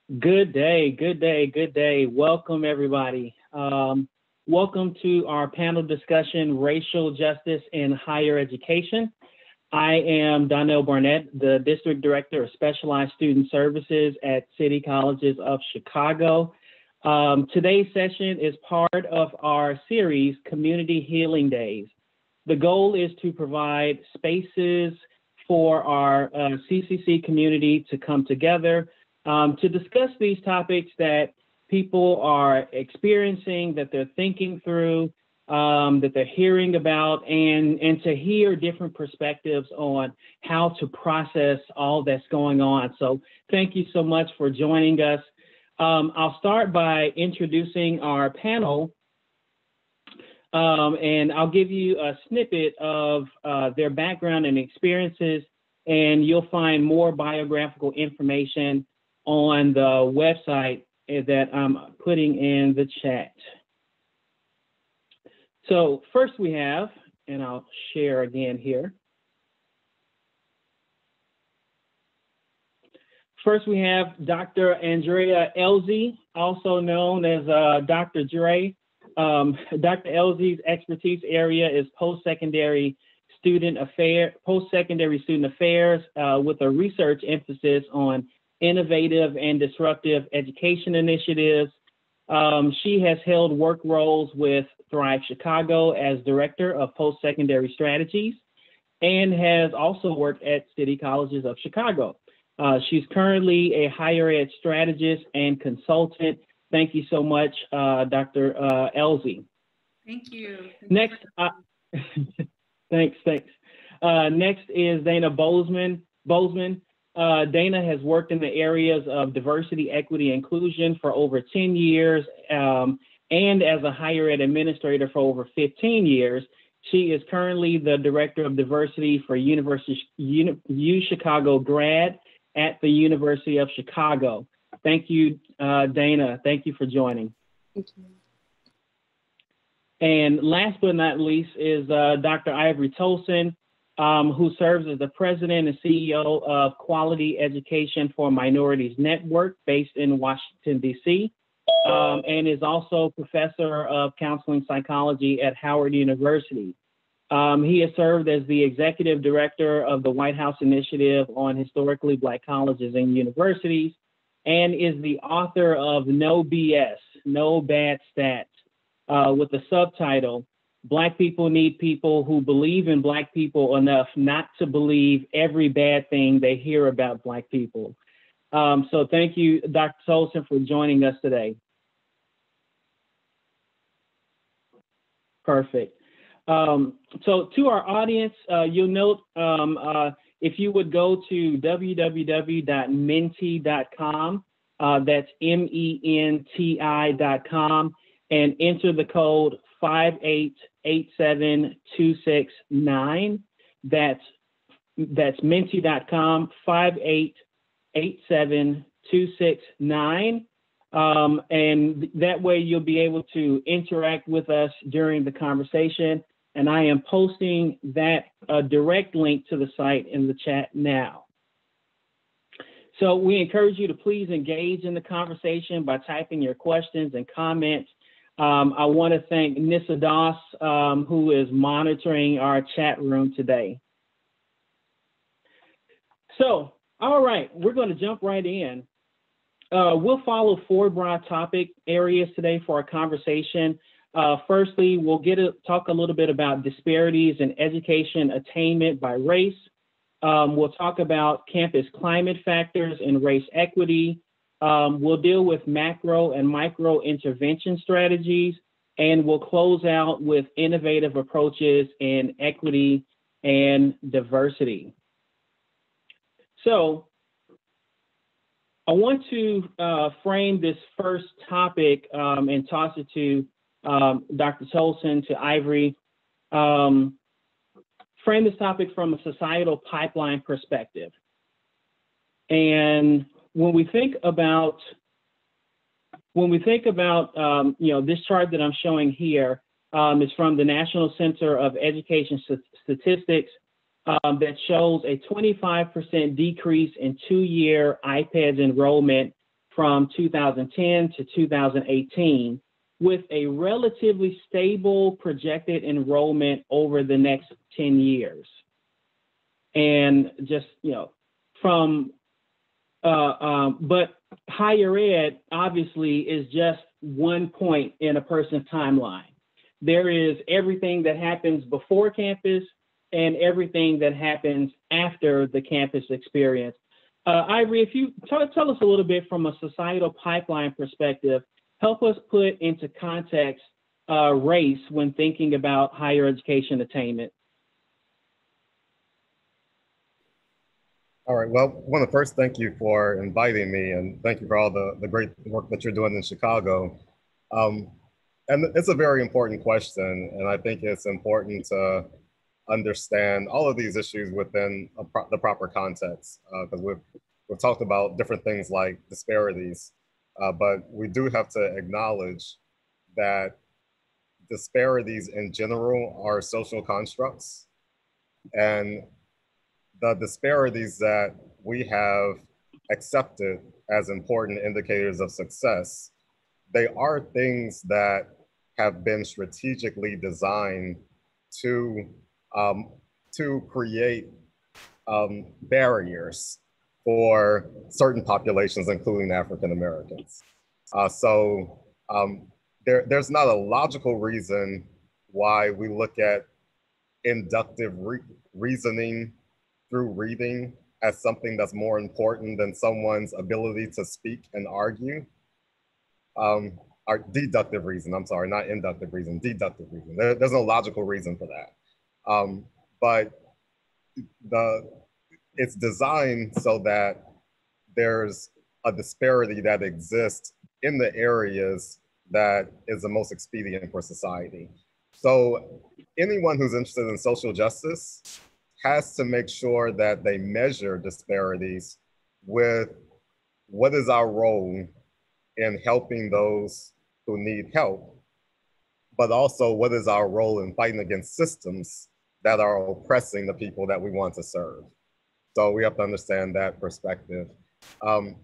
Good day, good day, good day. Welcome, everybody. Welcome to our panel discussion, Racial Justice in Higher Education. I am Donnell Barnett, the District Director of Specialized Student Services at City Colleges of Chicago. Today's session is part of our series, Community Healing Days. The goal is to provide spaces for our CCC community to come together to discuss these topics that people are experiencing, that they're thinking through, that they're hearing about, and to hear different perspectives on how to process all that's going on. So thank you so much for joining us. I'll start by introducing our panel, and I'll give you a snippet of their background and experiences, and you'll find more biographical information on the website that I'm putting in the chat. So first we have, and I'll share again here. First we have Dr. Andrea Elsie, also known as Dr. Dre. Dr. Elsie's expertise area is post-secondary student affairs with a research emphasis on innovative and disruptive education initiatives. She has held work roles with Thrive Chicago as Director of Post-Secondary Strategies and has also worked at City Colleges of Chicago. She's currently a higher ed strategist and consultant. Thank you so much, Dr. Elsie. Thank you. Next, thanks. Next is Dana Bozeman. Dana has worked in the areas of diversity, equity, inclusion for over 10 years, and as a higher ed administrator for over 15 years. She is currently the Director of Diversity for U Chicago grad at the University of Chicago. Thank you, Dana. Thank you for joining. Thank you. And last but not least is Dr. Ivory Tolson, who serves as the President and CEO of Quality Education for Minorities Network based in Washington, D.C., and is also Professor of Counseling Psychology at Howard University. He has served as the Executive Director of the White House Initiative on Historically Black Colleges and Universities, and is the author of No BS, No Bad Stats, with the subtitle, Black People Need People Who Believe in Black People Enough Not to Believe Every Bad Thing They Hear About Black People. So thank you, Dr. Tolson, for joining us today. Perfect. So to our audience, you'll note if you would go to www.menti.com, that's MENTI.com, and enter the code 5887269. That's menti.com, 5887269. And that way you'll be able to interact with us during the conversation. And I am posting that direct link to the site in the chat now. So we encourage you to please engage in the conversation by typing your questions and comments. I want to thank Nissa Doss, who is monitoring our chat room today. So, all right, we're going to jump right in. We'll follow four broad topic areas today for our conversation. Firstly, we'll talk a little bit about disparities in education attainment by race. We'll talk about campus climate factors and race equity. We'll deal with macro and micro intervention strategies, and we'll close out with innovative approaches in equity and diversity. So I want to frame this first topic and toss it to Dr. Tolson, to Ivory. Frame this topic from a societal pipeline perspective. And when we think about this chart that I'm showing here is from the National Center of Education Statistics that shows a 25% decrease in two-year IPEDS enrollment from 2010 to 2018, with a relatively stable projected enrollment over the next 10 years. And just, but higher ed obviously is just one point in a person's timeline. There is everything that happens before campus and everything that happens after the campus experience. Ivory, if you tell us a little bit from a societal pipeline perspective, help us put into context race when thinking about higher education attainment. All right, well, I want to first thank you for inviting me, and thank you for all the great work that you're doing in Chicago. And it's a very important question, and I think it's important to understand all of these issues within the proper context, because we've talked about different things like disparities, but we do have to acknowledge that disparities in general are social constructs, and the disparities that we have accepted as important indicators of success, they are things that have been strategically designed to create barriers for certain populations, including African Americans. There's not a logical reason why we look at inductive reasoning through reading as something that's more important than someone's ability to speak and argue. Or deductive reason, I'm sorry, not inductive reason, deductive reason. There's no logical reason for that. But it's designed so that there's a disparity that exists in the areas that is the most expedient for society. So anyone who's interested in social justice has to make sure that they measure disparities with what is our role in helping those who need help, but also what is our role in fighting against systems that are oppressing the people that we want to serve. So we have to understand that perspective.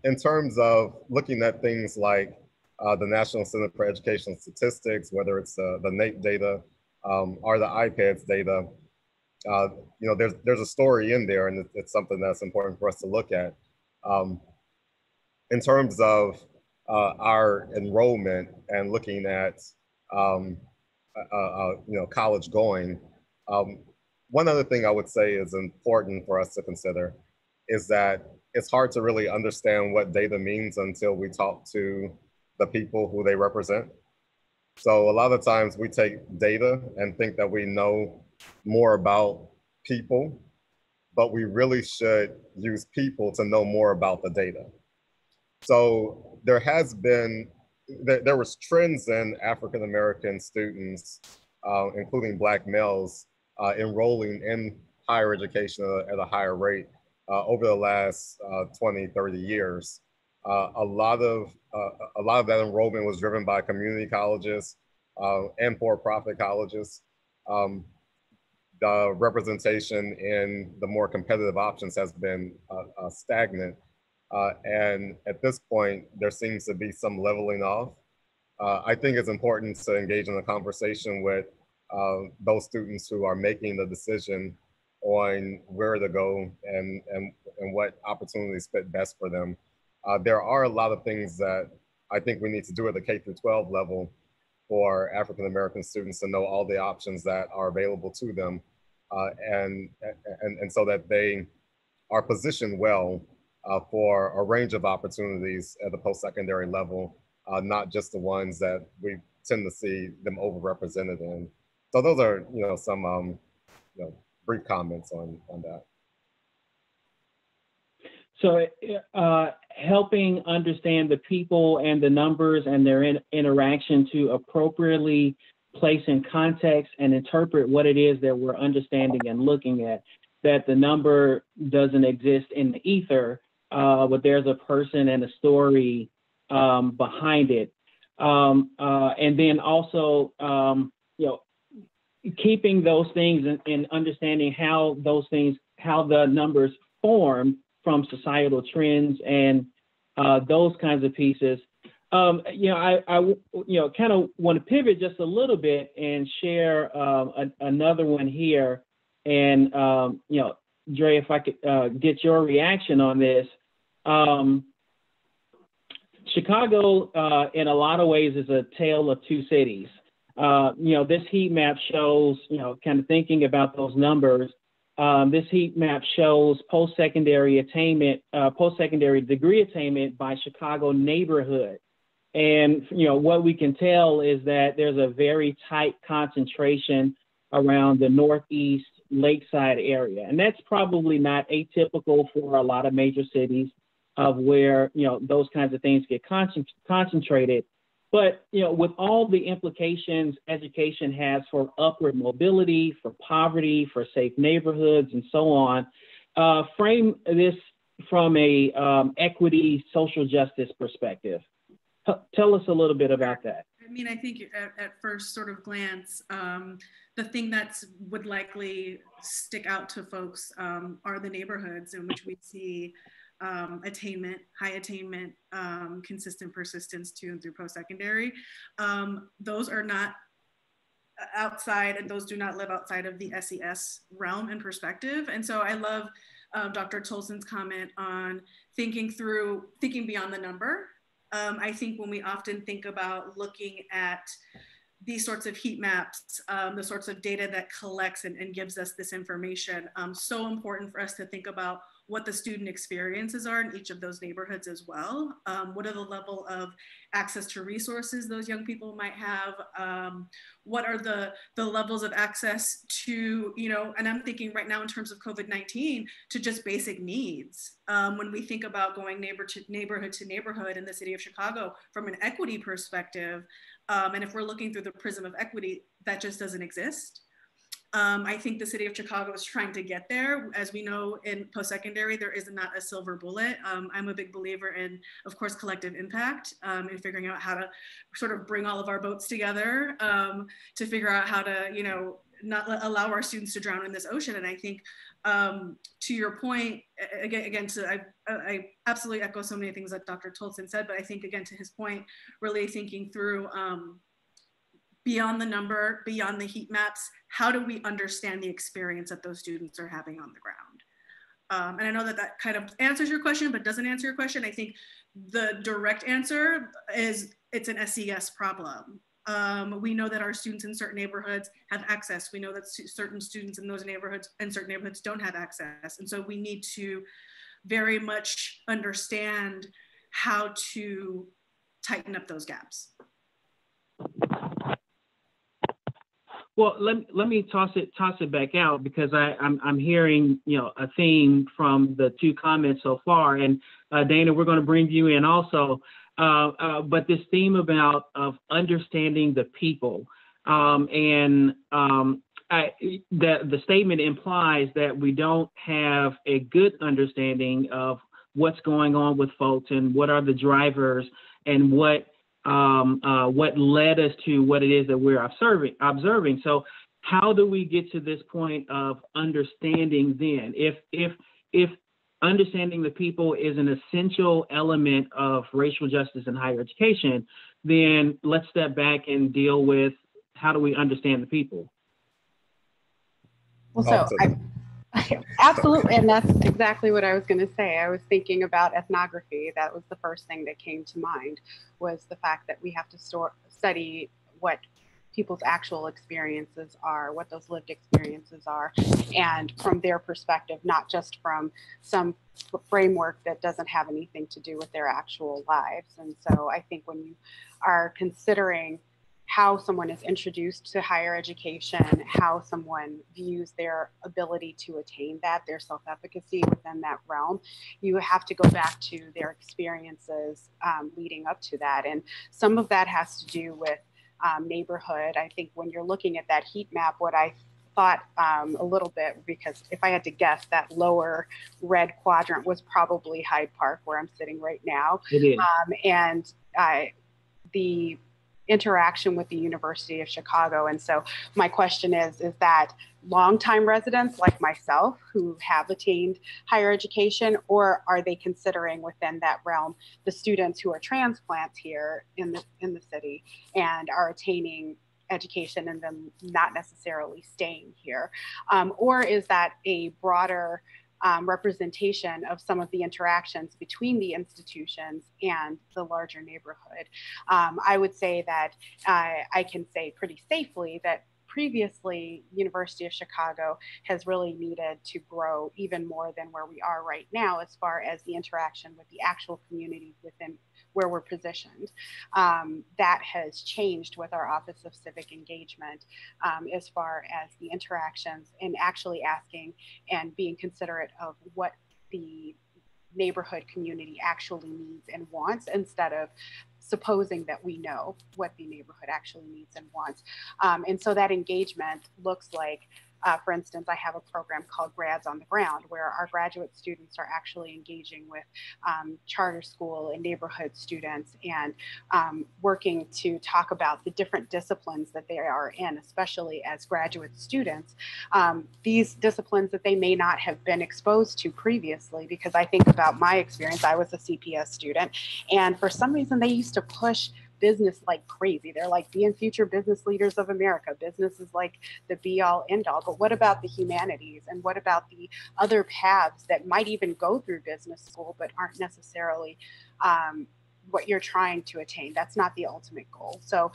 In terms of looking at things like the National Center for Educational Statistics, whether it's the NAEP data or the IPEDS data, there's a story in there, and it's something that's important for us to look at. In terms of our enrollment and looking at college going, one other thing I would say is important for us to consider is that it's hard to really understand what data means until we talk to the people who they represent. So a lot of times we take data and think that we know more about people, but we really should use people to know more about the data. So there was trends in African-American students, including Black males, enrolling in higher education at a higher rate over the last 20, 30 years. A lot of that enrollment was driven by community colleges and for-profit colleges. The representation in the more competitive options has been stagnant. And at this point, there seems to be some leveling off. I think it's important to engage in a conversation with those students who are making the decision on where to go and what opportunities fit best for them. There are a lot of things that I think we need to do at the K through 12 level for African American students to know all the options that are available to them, and so that they are positioned well for a range of opportunities at the post-secondary level, not just the ones that we tend to see them overrepresented in. So those are some brief comments on that. So helping understand the people and the numbers and their interaction to appropriately place in context and interpret what it is that we're understanding and looking at, that the number doesn't exist in the ether, but there's a person and a story behind it. And then also, keeping those things and understanding how the numbers form from societal trends and those kinds of pieces. I kind of want to pivot just a little bit and share another one here. And, Dre, if I could get your reaction on this. Chicago, in a lot of ways, is a tale of two cities. This heat map shows, kind of thinking about those numbers, this heat map shows post-secondary attainment, post-secondary degree attainment by Chicago neighborhood. And, what we can tell is that there's a very tight concentration around the Northeast Lakeside area. And that's probably not atypical for a lot of major cities of where, those kinds of things get concentrated. But, with all the implications education has for upward mobility, for poverty, for safe neighborhoods, and so on, frame this from a equity, social justice perspective. Tell us a little bit about that. I mean, I think at first sort of glance, the thing that would likely stick out to folks are the neighborhoods in which we see attainment, high attainment, consistent persistence to and through post-secondary. Those are not outside, and those do not live outside of the SES realm and perspective. And so I love Dr. Tolson's comment on thinking beyond the number. I think when we often think about looking at these sorts of heat maps, the sorts of data that collects and gives us this information, so important for us to think about what the student experiences are in each of those neighborhoods as well. What are the level of access to resources those young people might have? What are the levels of access to, and I'm thinking right now in terms of COVID-19, to just basic needs. When we think about going neighborhood to neighborhood in the city of Chicago from an equity perspective, and if we're looking through the prism of equity, that just doesn't exist. I think the city of Chicago is trying to get there. As we know, in post-secondary, there is not a silver bullet. I'm a big believer in, of course, collective impact and figuring out how to sort of bring all of our boats together to figure out how to, not allow our students to drown in this ocean. And I think, to your point, I absolutely echo so many things that Dr. Tolson said, but I think, again, to his point, really thinking through beyond the number, beyond the heat maps, how do we understand the experience that those students are having on the ground? And I know that kind of answers your question, but doesn't answer your question. I think the direct answer is it's an SES problem. We know that our students in certain neighborhoods have access. We know that certain students in those neighborhoods and certain neighborhoods don't have access. And so we need to very much understand how to tighten up those gaps. Well, let me toss it back out, because I'm hearing a theme from the two comments so far, and Dana, we're going to bring you in also. But this theme of understanding the people, and the statement implies that we don't have a good understanding of what's going on with folks and what are the drivers and what led us to what it is that we're observing. So how do we get to this point of understanding then? If understanding the people is an essential element of racial justice in higher education, then let's step back and deal with how do we understand the people? Well, so absolutely, and that's exactly what I was going to say. I was thinking about ethnography. That was the first thing that came to mind, was the fact that we have to study what people's actual experiences are, what those lived experiences are, and from their perspective, not just from some framework that doesn't have anything to do with their actual lives. And so I think when you are considering how someone is introduced to higher education, how someone views their ability to attain that, their self-efficacy within that realm, you have to go back to their experiences leading up to that. And some of that has to do with neighborhood. I think when you're looking at that heat map, what I thought a little bit, because if I had to guess, that lower red quadrant was probably Hyde Park, where I'm sitting right now. It is. And the interaction with the University of Chicago. And so my question is that longtime residents like myself who have attained higher education, or are they considering within that realm the students who are transplants here in the city and are attaining education and then not necessarily staying here? Or is that a broader representation of some of the interactions between the institutions and the larger neighborhood? I would say that I can say pretty safely that previously, University of Chicago has really needed to grow even more than where we are right now as far as the interaction with the actual communities within where we're positioned. That has changed with our Office of Civic Engagement as far as the interactions and actually asking and being considerate of what the neighborhood community actually needs and wants, instead of supposing that we know what the neighborhood actually needs and wants. And so that engagement looks like, for instance, I have a program called Grads on the Ground, where our graduate students are actually engaging with charter school and neighborhood students and working to talk about the different disciplines that they are in, especially as graduate students. These disciplines that they may not have been exposed to previously, because I think about my experience, I was a CPS student, and for some reason they used to push business like crazy. They're like, being future business leaders of America. Business is like the be all end all. But what about the humanities? And what about the other paths that might even go through business school, but aren't necessarily what you're trying to attain? That's not the ultimate goal. So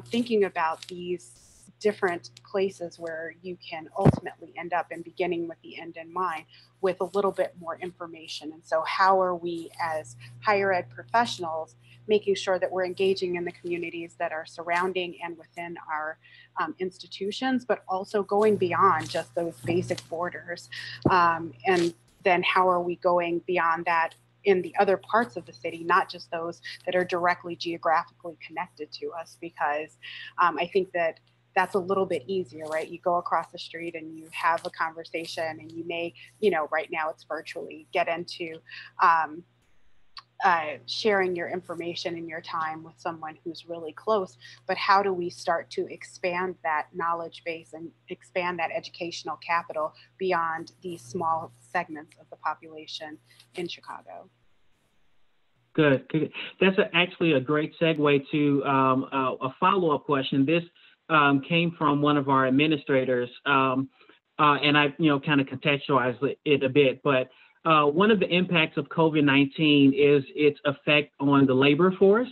thinking about these different places where you can ultimately end up, and beginning with the end in mind with a little bit more information. And so how are we as higher ed professionals making sure that we're engaging in the communities that are surrounding and within our institutions, but also going beyond just those basic borders? And then how are we going beyond that in the other parts of the city, not just those that are directly geographically connected to us? Because I think that that's a little bit easier, right? You go across the street and you have a conversation, and you may, right now it's virtually, get into sharing your information and your time with someone who's really close. But how do we start to expand that knowledge base and expand that educational capital beyond these small segments of the population in Chicago? Good. That's actually a great segue to a follow-up question. This came from one of our administrators, and I, kind of contextualized it a bit, but one of the impacts of COVID-19 is its effect on the labor force.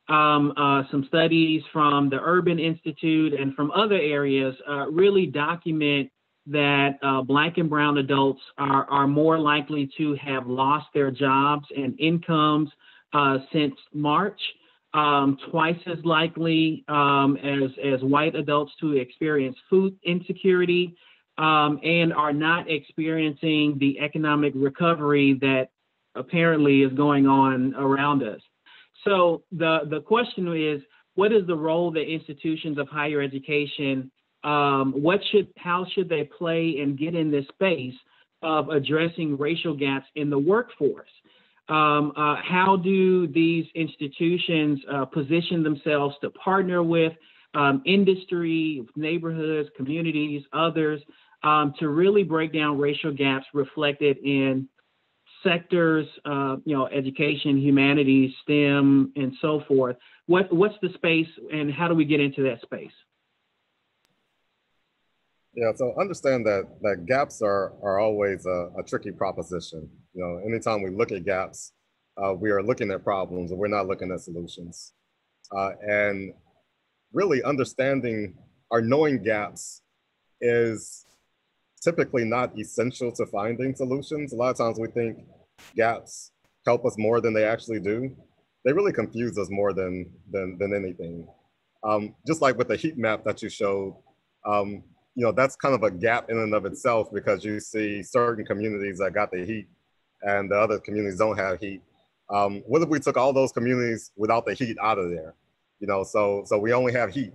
Some studies from the Urban Institute and from other areas really document that Black and Brown adults are more likely to have lost their jobs and incomes since March. Twice as likely as white adults to experience food insecurity, and are not experiencing the economic recovery that apparently is going on around us. So the question is, what is the role that institutions of higher education, how should they play and get in this space of addressing racial gaps in the workforce? How do these institutions position themselves to partner with industry, neighborhoods, communities, others, to really break down racial gaps reflected in sectors, education, humanities, STEM, and so forth? What's the space, and how do we get into that space? Yeah, so understand that gaps are always a tricky proposition. Anytime we look at gaps, we are looking at problems and we're not looking at solutions. And really understanding or knowing gaps is typically not essential to finding solutions. A lot of times we think gaps help us more than they actually do. They really confuse us more than anything. Just like with the heat map that you showed, that's kind of a gap in and of itself, because you see certain communities that got the heat and the other communities don't have heat. What if we took all those communities without the heat out of there? So we only have heat.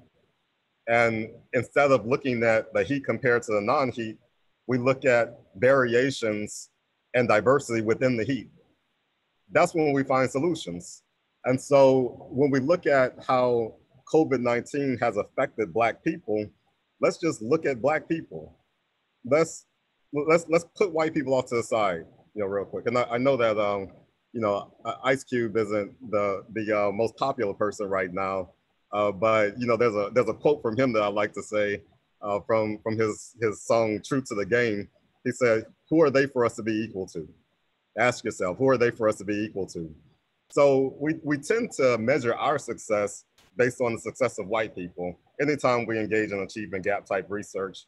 And instead of looking at the heat compared to the non-heat, we look at variations and diversity within the heat. That's when we find solutions. And so when we look at how COVID-19 has affected Black people, let's just look at Black people. Let's put white people off to the side, real quick. And I know that Ice Cube isn't the most popular person right now, but there's a quote from him that I like to say from his song "True to the Game." He said, "Who are they for us to be equal to?" Ask yourself, who are they for us to be equal to? So we tend to measure our success based on the success of white people anytime we engage in achievement gap type research.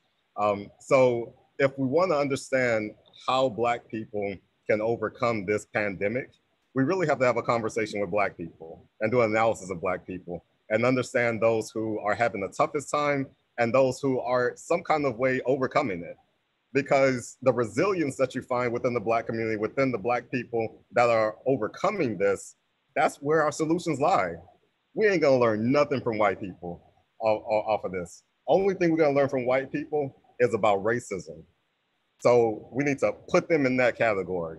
So if we want to understand how Black people can overcome this pandemic, we really have to have a conversation with Black people and do an analysis of Black people and understand those who are having the toughest time and those who are some kind of way overcoming it. Because the resilience that you find within the Black community, within the Black people that are overcoming this, that's where our solutions lie. We ain't gonna learn nothing from white people off of this. Only thing we're gonna learn from white people is about racism. So we need to put them in that category.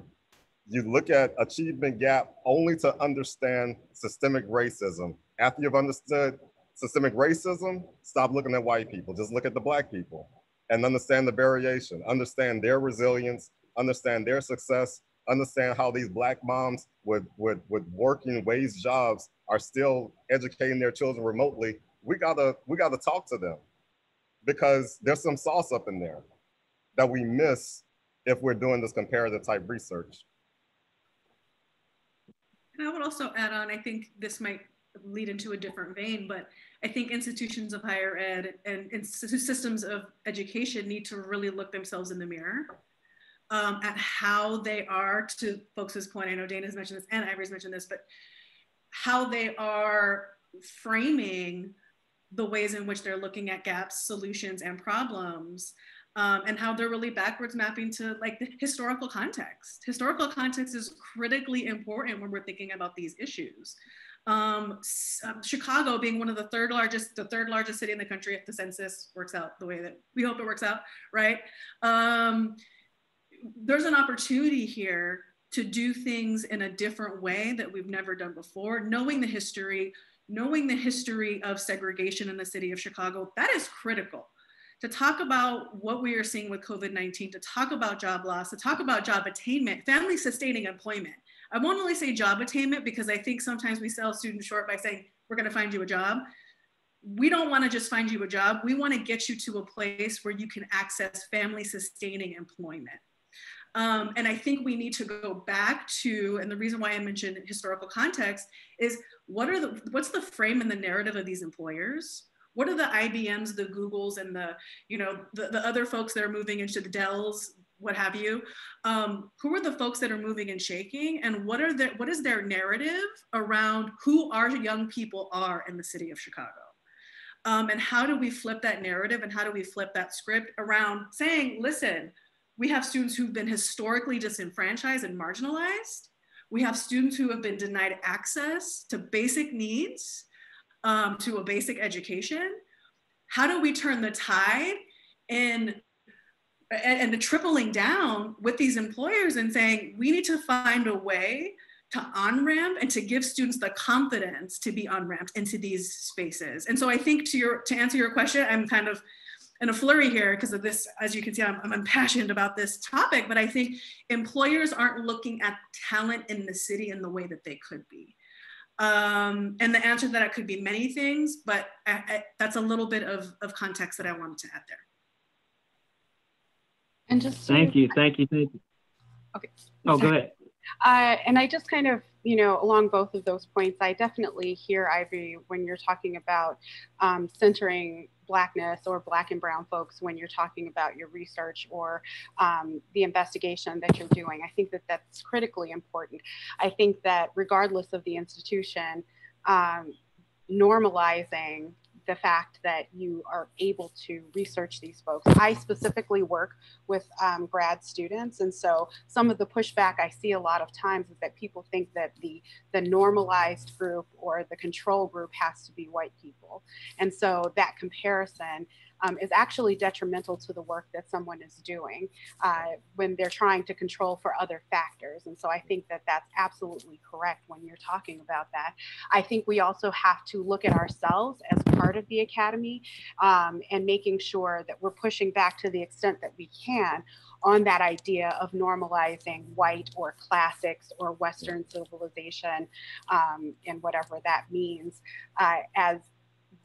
You look at achievement gap only to understand systemic racism. After you've understood systemic racism, stop looking at white people, just look at the Black people and understand the variation, understand their resilience, understand their success, understand how these Black moms with working wage jobs are still educating their children remotely. We gotta talk to them because there's some sauce up in there that we miss if we're doing this comparative type research. And I would also add on, I think this might lead into a different vein, but I think institutions of higher ed and systems of education need to really look themselves in the mirror at how they are, to folks' point, I know Dana's mentioned this and Ivory's mentioned this, but how they are framing the ways in which they're looking at gaps, solutions, and problems, and how they're really backwards mapping to like the historical context. Historical context is critically important when we're thinking about these issues. Chicago being one of the third largest city in the country, if the census works out the way that we hope it works out, right? There's an opportunity here to do things in a different way that we've never done before, knowing the history of segregation in the city of Chicago. That is critical. To talk about what we are seeing with COVID-19, to talk about job loss, to talk about job attainment, family sustaining employment. I won't only say job attainment because I think sometimes we sell students short by saying, we're gonna find you a job. We don't wanna just find you a job. We wanna get you to a place where you can access family sustaining employment. And I think we need to go back to, and the reason why I mentioned historical context is what's the frame and the narrative of these employers? What are the IBMs, the Googles, and the other folks that are moving into the Dells, what have you? Who are the folks that are moving and shaking, and what is their narrative around who our young people are in the city of Chicago? And how do we flip that narrative, and how do we flip that script around saying, listen, we have students who've been historically disenfranchised and marginalized. We have students who have been denied access to basic needs, to a basic education. How do we turn the tide and the tripling down with these employers and saying, we need to find a way to on-ramp and to give students the confidence to be on-ramped into these spaces. And so I think to answer your question, I'm kind of in a flurry here because of this. As you can see, I'm impassioned about this topic, but I think employers aren't looking at talent in the city in the way that they could be. And the answer to that could be many things, but that's a little bit of context that I wanted to add there. And just thank you. Okay. Oh, go ahead. And I just kind of, along both of those points, I definitely hear, Ivory, when you're talking about centering Blackness or Black and brown folks when you're talking about your research or the investigation that you're doing. I think that that's critically important. I think that regardless of the institution, normalizing the fact that you are able to research these folks. I specifically work with grad students, and so some of the pushback I see a lot of times is that people think that the normalized group or the control group has to be white people. And so that comparison is actually detrimental to the work that someone is doing when they're trying to control for other factors. And so I think that that's absolutely correct when you're talking about that. I think we also have to look at ourselves as part of the academy and making sure that we're pushing back to the extent that we can on that idea of normalizing white or classics or Western civilization and whatever that means as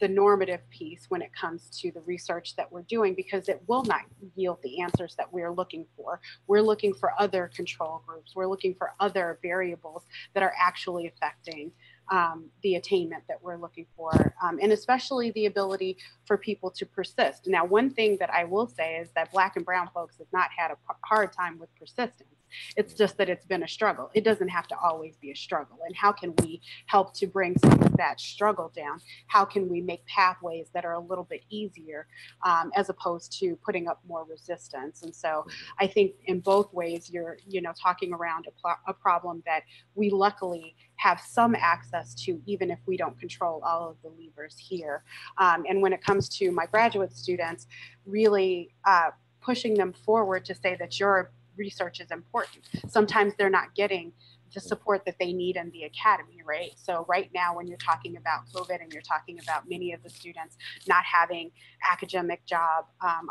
the normative piece when it comes to the research that we're doing, because it will not yield the answers that we're looking for. We're looking for other control groups. We're looking for other variables that are actually affecting the attainment that we're looking for, and especially the ability for people to persist. Now, one thing that I will say is that Black and brown folks have not had a hard time with persistence. It's just that it's been a struggle. It doesn't have to always be a struggle. And how can we help to bring some of that struggle down? How can we make pathways that are a little bit easier as opposed to putting up more resistance? And so I think in both ways, you're talking around a problem that we luckily have some access to, even if we don't control all of the levers here. And when it comes to my graduate students, really pushing them forward to say that your research is important. Sometimes they're not getting the support that they need in the academy, right? So right now, when you're talking about COVID and you're talking about many of the students not having academic job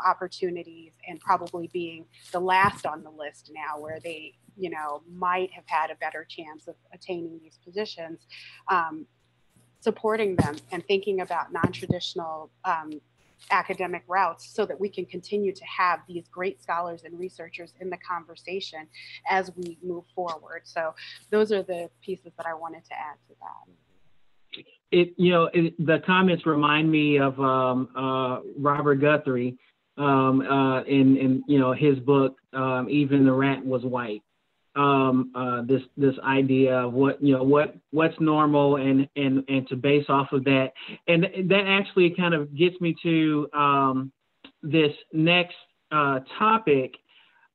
opportunities and probably being the last on the list now, where they, might have had a better chance of attaining these positions, supporting them and thinking about non-traditional academic routes so that we can continue to have these great scholars and researchers in the conversation as we move forward. So those are the pieces that I wanted to add to that. The comments remind me of Robert Guthrie in his book, Even the Rat Was White. This idea of what's normal and to base off of that. And that actually kind of gets me to this next topic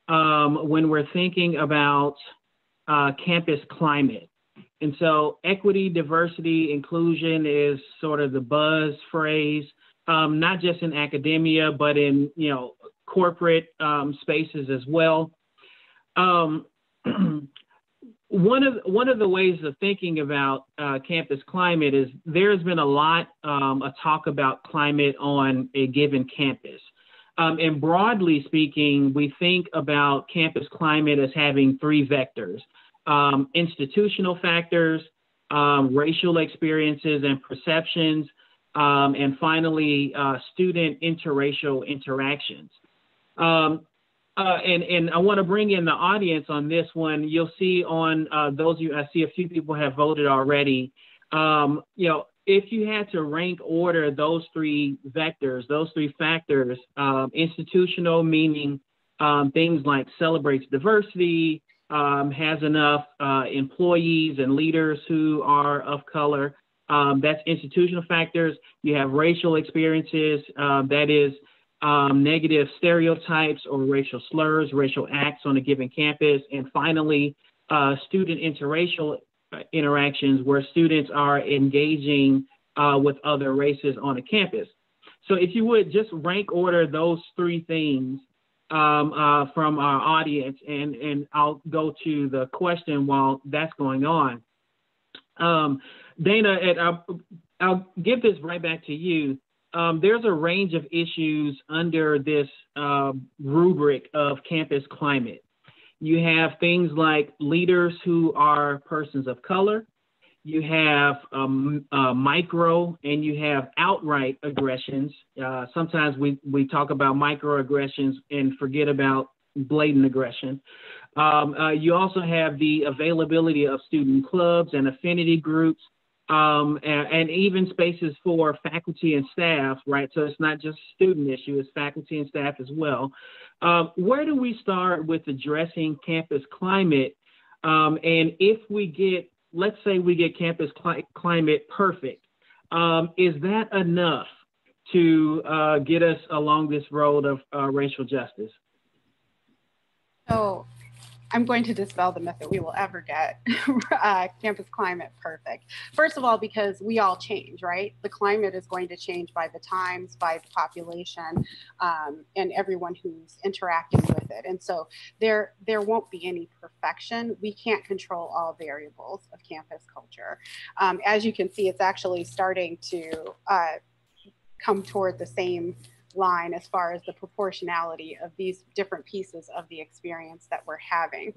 when we're thinking about campus climate. And so equity, diversity, inclusion is sort of the buzz phrase, not just in academia, but in corporate spaces as well. One of the ways of thinking about campus climate is there's been a lot of talk about climate on a given campus. And broadly speaking, we think about campus climate as having three vectors: institutional factors, racial experiences and perceptions, and finally, student interracial interactions. And I want to bring in the audience on this one. You'll see on those of you, I see a few people have voted already. If you had to rank order those three vectors, those three factors, institutional meaning things like celebrates diversity, has enough employees and leaders who are of color. That's institutional factors. You have racial experiences, that is negative stereotypes or racial slurs, racial acts on a given campus. And finally, student interracial interactions where students are engaging with other races on a campus. So if you would just rank order those three things from our audience, and I'll go to the question while that's going on. Dana, I'll give this right back to you. There's a range of issues under this rubric of campus climate. You have things like leaders who are persons of color. You have micro and you have outright aggressions. Sometimes we talk about microaggressions and forget about blatant aggression. You also have the availability of student clubs and affinity groups. And even spaces for faculty and staff, right? So it's not just a student issue, it's faculty and staff as well. Where do we start with addressing campus climate? And if we get, let's say we get campus climate perfect, is that enough to get us along this road of racial justice? So I'm going to dispel the myth that we will ever get campus climate perfect. First of all, because we all change, right? The climate is going to change by the times, by the population, and everyone who's interacting with it. And so there won't be any perfection. We can't control all variables of campus culture. As you can see, it's actually starting to come toward the same line as far as the proportionality of these different pieces of the experience that we're having.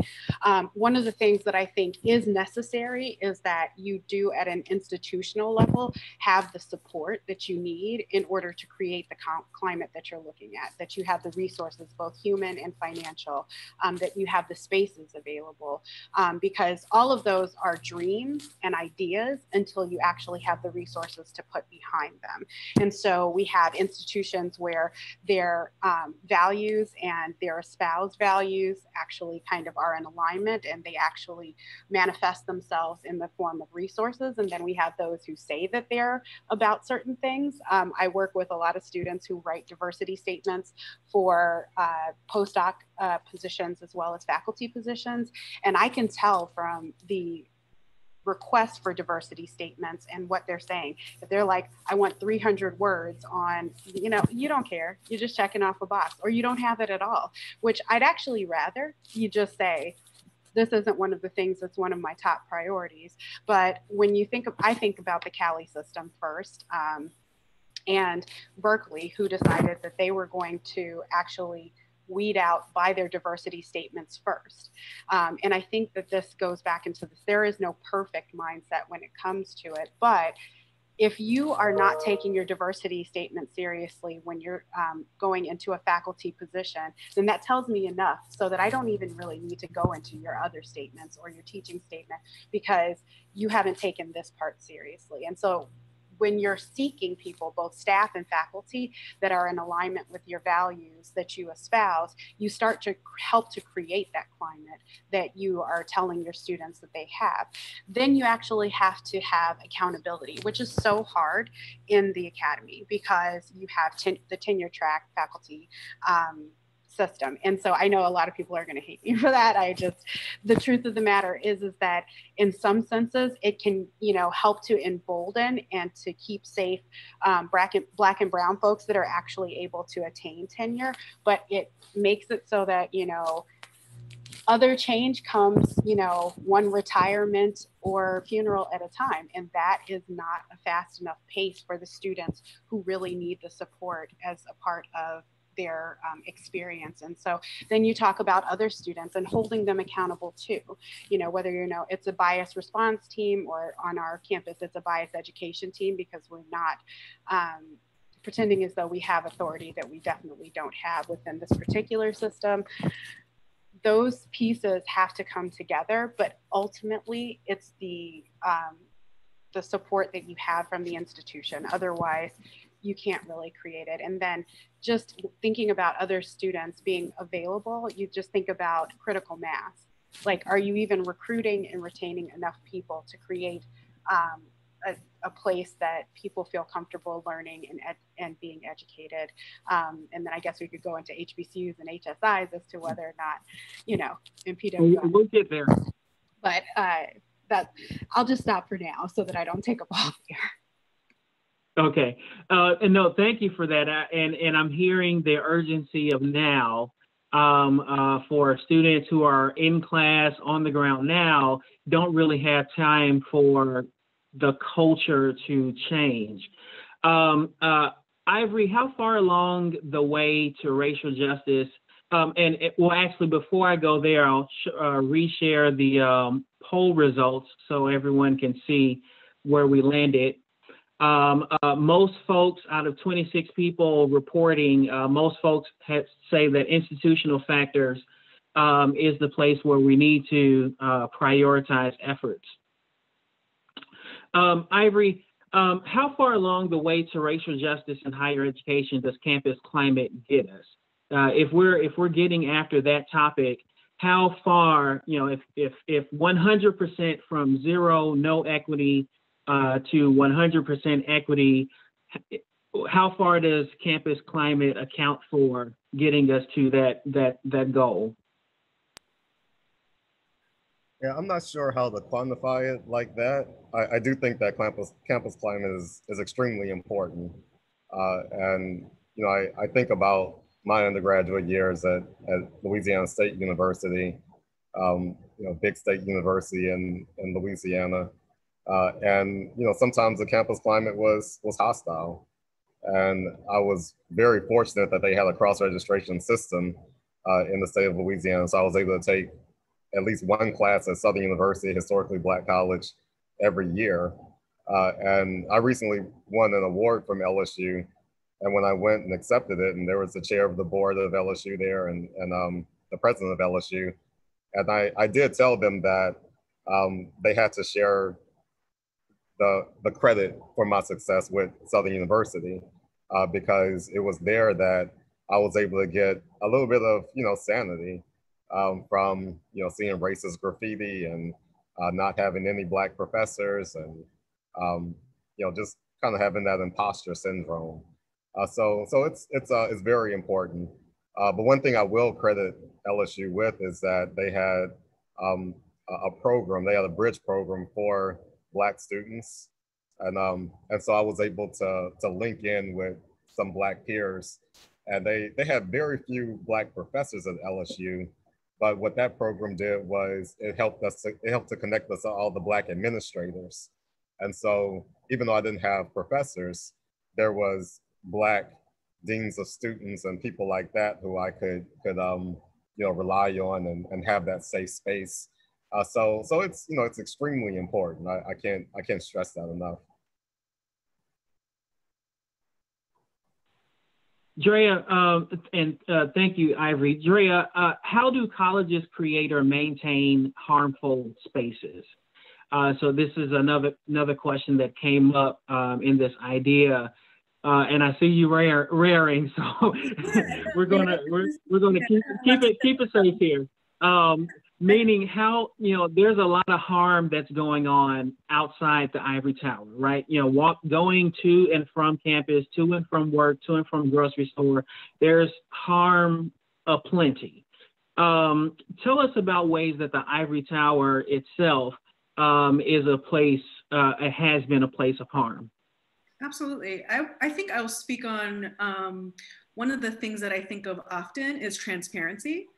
One of the things that I think is necessary is that you do at an institutional level have the support that you need in order to create the climate that you're looking at, that you have the resources, both human and financial, that you have the spaces available, because all of those are dreams and ideas until you actually have the resources to put behind them. And so we have institutions where their values and their espoused values actually kind of are in alignment, and they actually manifest themselves in the form of resources. And then we have those who say that they're about certain things. I work with a lot of students who write diversity statements for postdoc positions as well as faculty positions. And I can tell from the requests for diversity statements and what they're saying. If they're like, I want 300 words on, you know, you don't care, you're just checking off a box, or you don't have it at all, which I'd actually rather you just say, this isn't one of the things that's one of my top priorities. But when you think of, I think about the Cali system first, and Berkeley, who decided that they were going to actually weed out by their diversity statements first. And I think that this goes back into this, there is no perfect mindset when it comes to it, but if you are not taking your diversity statement seriously when you're going into a faculty position, then that tells me enough so that I don't even really need to go into your other statements or your teaching statement, because you haven't taken this part seriously. And so when you're seeking people, both staff and faculty, that are in alignment with your values that you espouse, you start to help to create that climate that you are telling your students that they have. Then you actually have to have accountability, which is so hard in the academy because you have the tenure track faculty system. And so I know a lot of people are going to hate me for that. The truth of the matter is that in some senses, it can, you know, help to embolden and to keep safe Black and brown folks that are actually able to attain tenure, but it makes it so that, you know, other change comes, you know, one retirement or funeral at a time. And that is not a fast enough pace for the students who really need the support as a part of their experience. And so then you talk about other students and holding them accountable too, you know, whether, you know, it's a bias response team or on our campus, it's a bias education team, because we're not pretending as though we have authority that we definitely don't have within this particular system. Those pieces have to come together, but ultimately it's the support that you have from the institution. Otherwise, you can't really create it. And then just thinking about other students being available, you just think about critical mass. Like, are you even recruiting and retaining enough people to create a place that people feel comfortable learning and being educated? And then I guess we could go into HBCUs and HSIs as to whether or not, you know, in PWI. We'll get there. But I'll just stop for now so that I don't take up all here. Okay, and no, thank you for that. And I'm hearing the urgency of now for students who are in class on the ground now, don't really have time for the culture to change. Ivory, how far along the way to racial justice? Well, actually, before I go there, I'll reshare the poll results so everyone can see where we landed. Most folks, out of 26 people reporting, most folks say that institutional factors is the place where we need to prioritize efforts. Ivory, how far along the way to racial justice in higher education does campus climate get us? If we're getting after that topic, how far, you know, if 100% from zero, no equity, to 100% equity, how far does campus climate account for getting us to that goal? Yeah, I'm not sure how to quantify it like that. I do think that campus climate is extremely important. And, you know, I think about my undergraduate years at Louisiana State University, you know, big state university in Louisiana. And, you know, sometimes the campus climate was hostile. And I was very fortunate that they had a cross registration system in the state of Louisiana. So I was able to take at least one class at Southern University, historically Black college, every year. And I recently won an award from LSU. And when I went and accepted it, and there was the chair of the board of LSU there and the president of LSU, and I did tell them that they had to share the credit for my success with Southern University because it was there that I was able to get a little bit of, you know, sanity from, you know, seeing racist graffiti and not having any Black professors and, you know, just kind of having that imposter syndrome. So it's very important. But one thing I will credit LSU with is that they had a program, they had a bridge program for Black students. And so I was able to link in with some Black peers, and they had very few Black professors at LSU. But what that program did was it helped to connect us to all the Black administrators. And so even though I didn't have professors, there was Black deans of students and people like that who I could you know, rely on and have that safe space. So it's, you know, it's extremely important. I can't stress that enough. Drea, and thank you, Ivory. Drea, how do colleges create or maintain harmful spaces? So this is another question that came up in this idea, and I see you raring, so we're gonna keep it safe here. Meaning how, you know, there's a lot of harm that's going on outside the ivory tower, right? You know, going to and from campus, to and from work, to and from grocery store, there's harm aplenty. Tell us about ways that the ivory tower itself is a place, it has been a place of harm. Absolutely. I think I'll speak on one of the things that I think of often is transparency.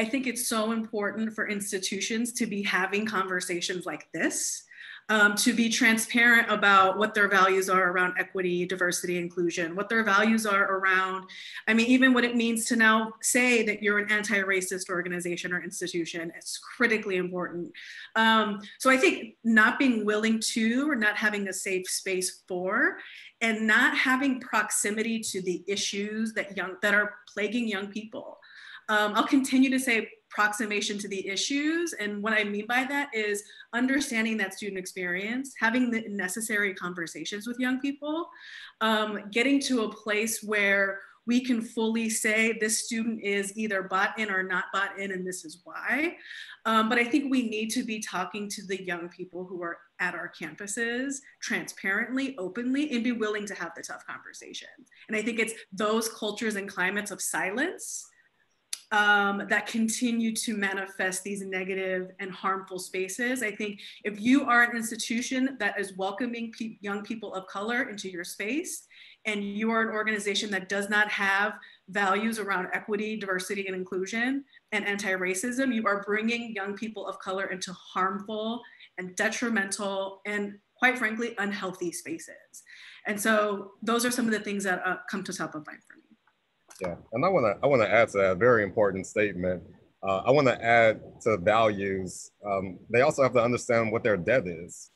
I think it's so important for institutions to be having conversations like this, to be transparent about what their values are around equity, diversity, inclusion, what their values are around, I mean, even what it means to now say that you're an anti-racist organization or institution. It's critically important. So I think not being willing to, or not having a safe space for, and not having proximity to the issues that are plaguing young people. I'll continue to say approximation to the issues. And what I mean by that is understanding that student experience, having the necessary conversations with young people, getting to a place where we can fully say this student is either bought in or not bought in, and this is why. But I think we need to be talking to the young people who are at our campuses transparently, openly, and be willing to have the tough conversations. And I think it's those cultures and climates of silence that continue to manifest these negative and harmful spaces. I think if you are an institution that is welcoming young people of color into your space, and you are an organization that does not have values around equity, diversity, and inclusion, and anti-racism, you are bringing young people of color into harmful and detrimental and, quite frankly, unhealthy spaces. And so those are some of the things that come to top of mind for me. Yeah, and I want to add to that very important statement. I want to add to values. They also have to understand what their debt is,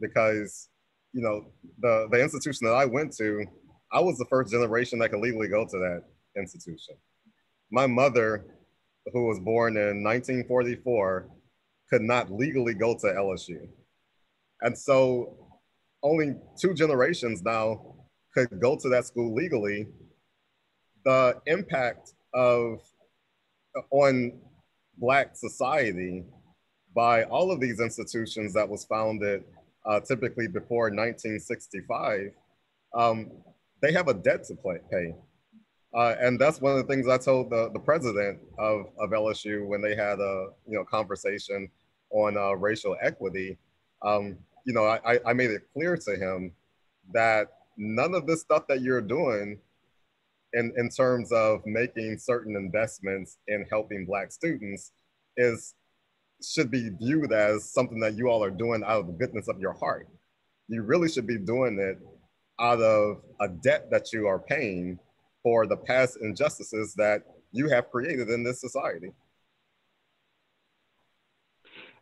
because you know the institution that I went to, I was the first generation that could legally go to that institution. My mother, who was born in 1944, could not legally go to LSU, and so only 2 generations now could go to that school legally. The impact on Black society by all of these institutions that was founded typically before 1965, they have a debt to pay. And that's one of the things I told the president of LSU when they had a conversation on racial equity, you know, I made it clear to him that none of this stuff that you're doing in terms of making certain investments in helping Black students should be viewed as something that you all are doing out of the goodness of your heart. You really should be doing it out of a debt that you are paying for the past injustices that you have created in this society.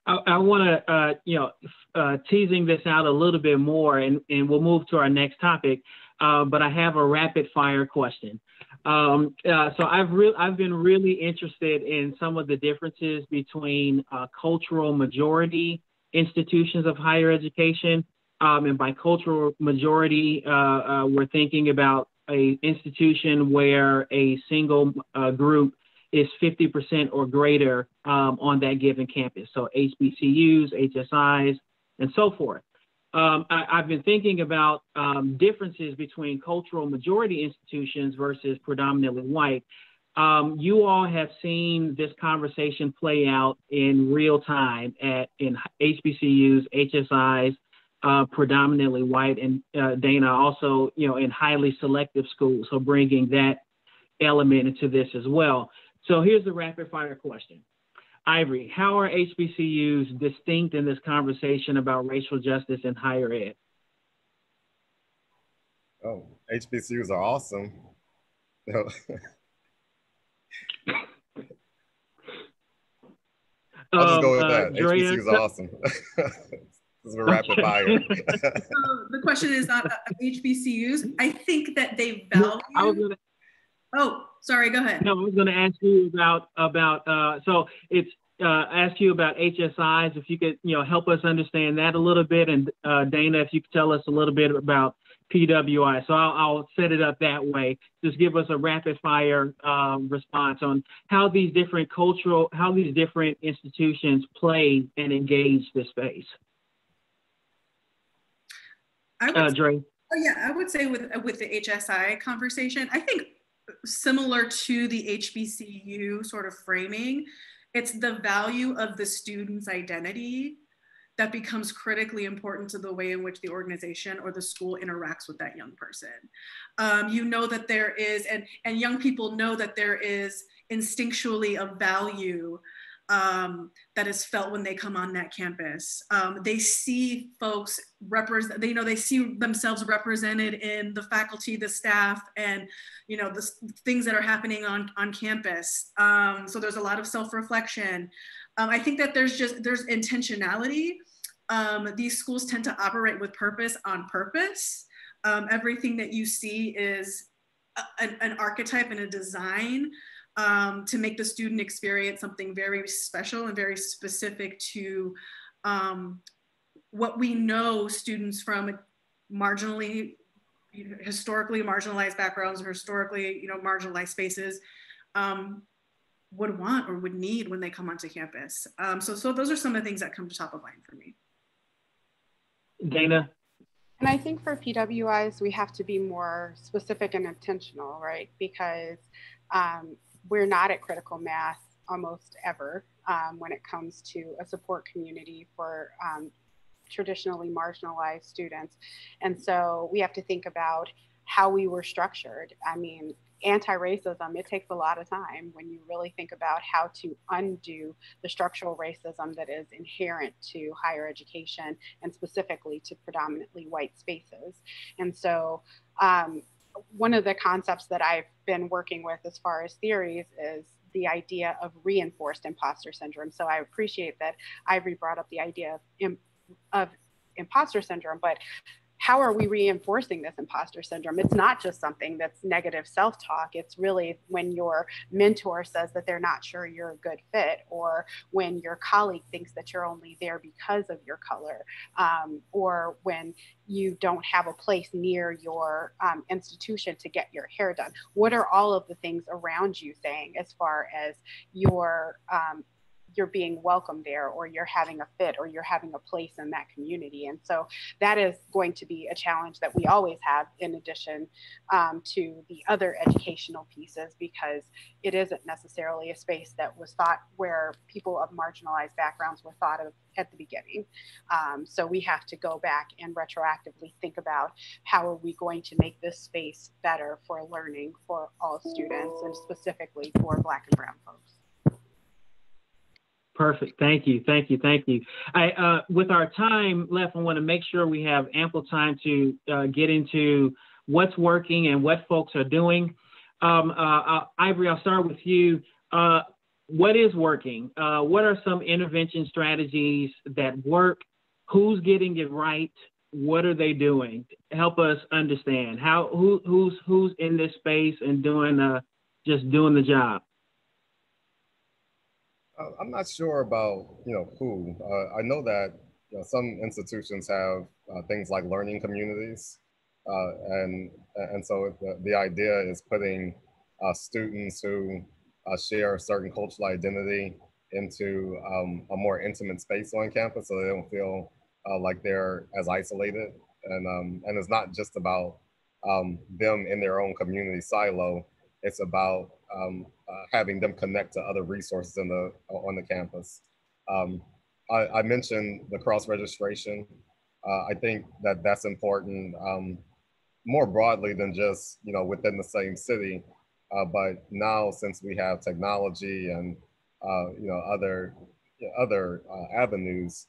I want to, teasing this out a little bit more, and we'll move to our next topic. But I have a rapid fire question. So I've been really interested in some of the differences between cultural majority institutions of higher education. And by cultural majority, we're thinking about an institution where a single group is 50% or greater on that given campus. So HBCUs, HSIs, and so forth. I've been thinking about differences between cultural majority institutions versus predominantly white. You all have seen this conversation play out in real time in HBCUs, HSIs, predominantly white, and Dana also, in highly selective schools. So bringing that element into this as well. So here's the rapid fire question. Ivory, how are HBCUs distinct in this conversation about racial justice in higher ed? Oh, HBCUs are awesome. I'll just go with that. Andrea, HBCUs are awesome. This is a rapid fire. The question is not HBCUs. I think that they value. Oh, sorry, go ahead. No, I was going to ask you about so it's ask you about HSIs, if you could, help us understand that a little bit. And Dana, if you could tell us a little bit about PWI. So I'll set it up that way. Just give us a rapid fire response on how these different institutions play and engage this space. Dre. Oh yeah, I would say with the HSI conversation, I think similar to the HBCU sort of framing, it's the value of the student's identity that becomes critically important to the way in which the organization or the school interacts with that young person. You know that there is, and young people know that there is instinctually a value that is felt when they come on that campus. They see folks they see themselves represented in the faculty, the staff, and the things that are happening on campus. So there's a lot of self-reflection. I think that there's intentionality. These schools tend to operate with purpose on purpose. Everything that you see is an archetype and a design to make the student experience something very special and very specific to what we know students from historically marginalized backgrounds or historically marginalized spaces would want or would need when they come onto campus. So those are some of the things that come to top of mind for me. Dana? And I think for PWIs, we have to be more specific and intentional, right? Because we're not at critical mass almost ever when it comes to a support community for traditionally marginalized students. And so we have to think about how we were structured. I mean, anti-racism, it takes a lot of time when you really think about how to undo the structural racism that is inherent to higher education and specifically to predominantly white spaces. And so one of the concepts that I've been working with as far as theories is the idea of reinforced imposter syndrome. So I appreciate that Ivory brought up the idea of imposter syndrome, but how are we reinforcing this imposter syndrome? It's not just something that's negative self-talk. It's really when your mentor says that they're not sure you're a good fit, or when your colleague thinks that you're only there because of your color, or when you don't have a place near your institution to get your hair done. What are all of the things around you saying as far as your you're being welcome there, or you're having a fit, or you're having a place in that community. And so that is going to be a challenge that we always have, in addition to the other educational pieces, because it isn't necessarily a space that was thought where people of marginalized backgrounds were thought of at the beginning. So we have to go back and retroactively think about how are we going to make this space better for learning for all students, and specifically for Black and Brown folks. Perfect. Thank you. Thank you. Thank you. With our time left, I want to make sure we have ample time to get into what's working and what folks are doing. Ivory, I'll start with you. What is working? What are some intervention strategies that work? Who's getting it right? What are they doing? Help us understand who's in this space and just doing the job. I'm not sure about who. I know that some institutions have things like learning communities, and so the idea is putting students who share a certain cultural identity into a more intimate space on campus, so they don't feel like they're as isolated. And it's not just about them in their own community silo. It's about having them connect to other resources on the campus. I mentioned the cross-registration. I think that that's important more broadly than just within the same city. But now, since we have technology and other avenues,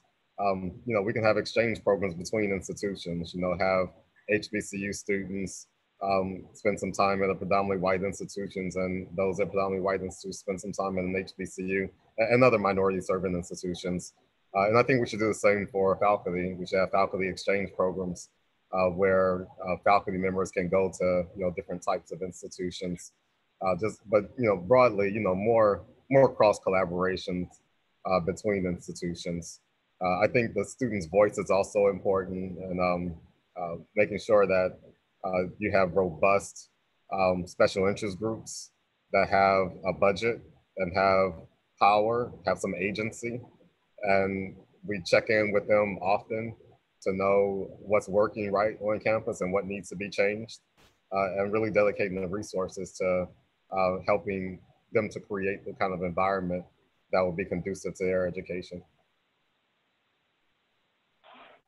we can have exchange programs between institutions. Have HBCU students spend some time at a predominantly white institutions, and those at predominantly white institutions spend some time in an HBCU and other minority serving institutions. And I think we should do the same for faculty. We should have faculty exchange programs where faculty members can go to different types of institutions. But broadly, more cross collaborations between institutions. I think the student's voice is also important, and making sure that you have robust special interest groups that have a budget and have power, have some agency, and we check in with them often to know what's working right on campus and what needs to be changed, and really dedicating the resources to helping them to create the kind of environment that will be conducive to their education.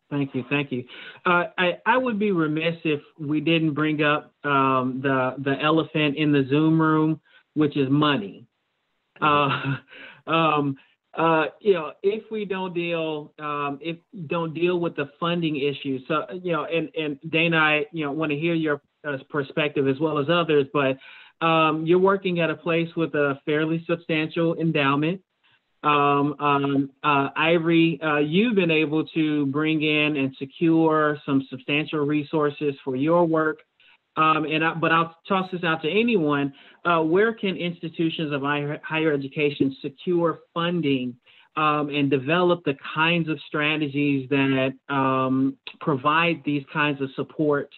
Thank you. Thank you. I would be remiss if we didn't bring up the elephant in the Zoom room, which is money. If we don't deal with the funding issue, so and Dana, I want to hear your perspective as well as others, but you're working at a place with a fairly substantial endowment. Ivory, you've been able to bring in and secure some substantial resources for your work. But I'll toss this out to anyone. Where can institutions of higher education secure funding and develop the kinds of strategies that provide these kinds of support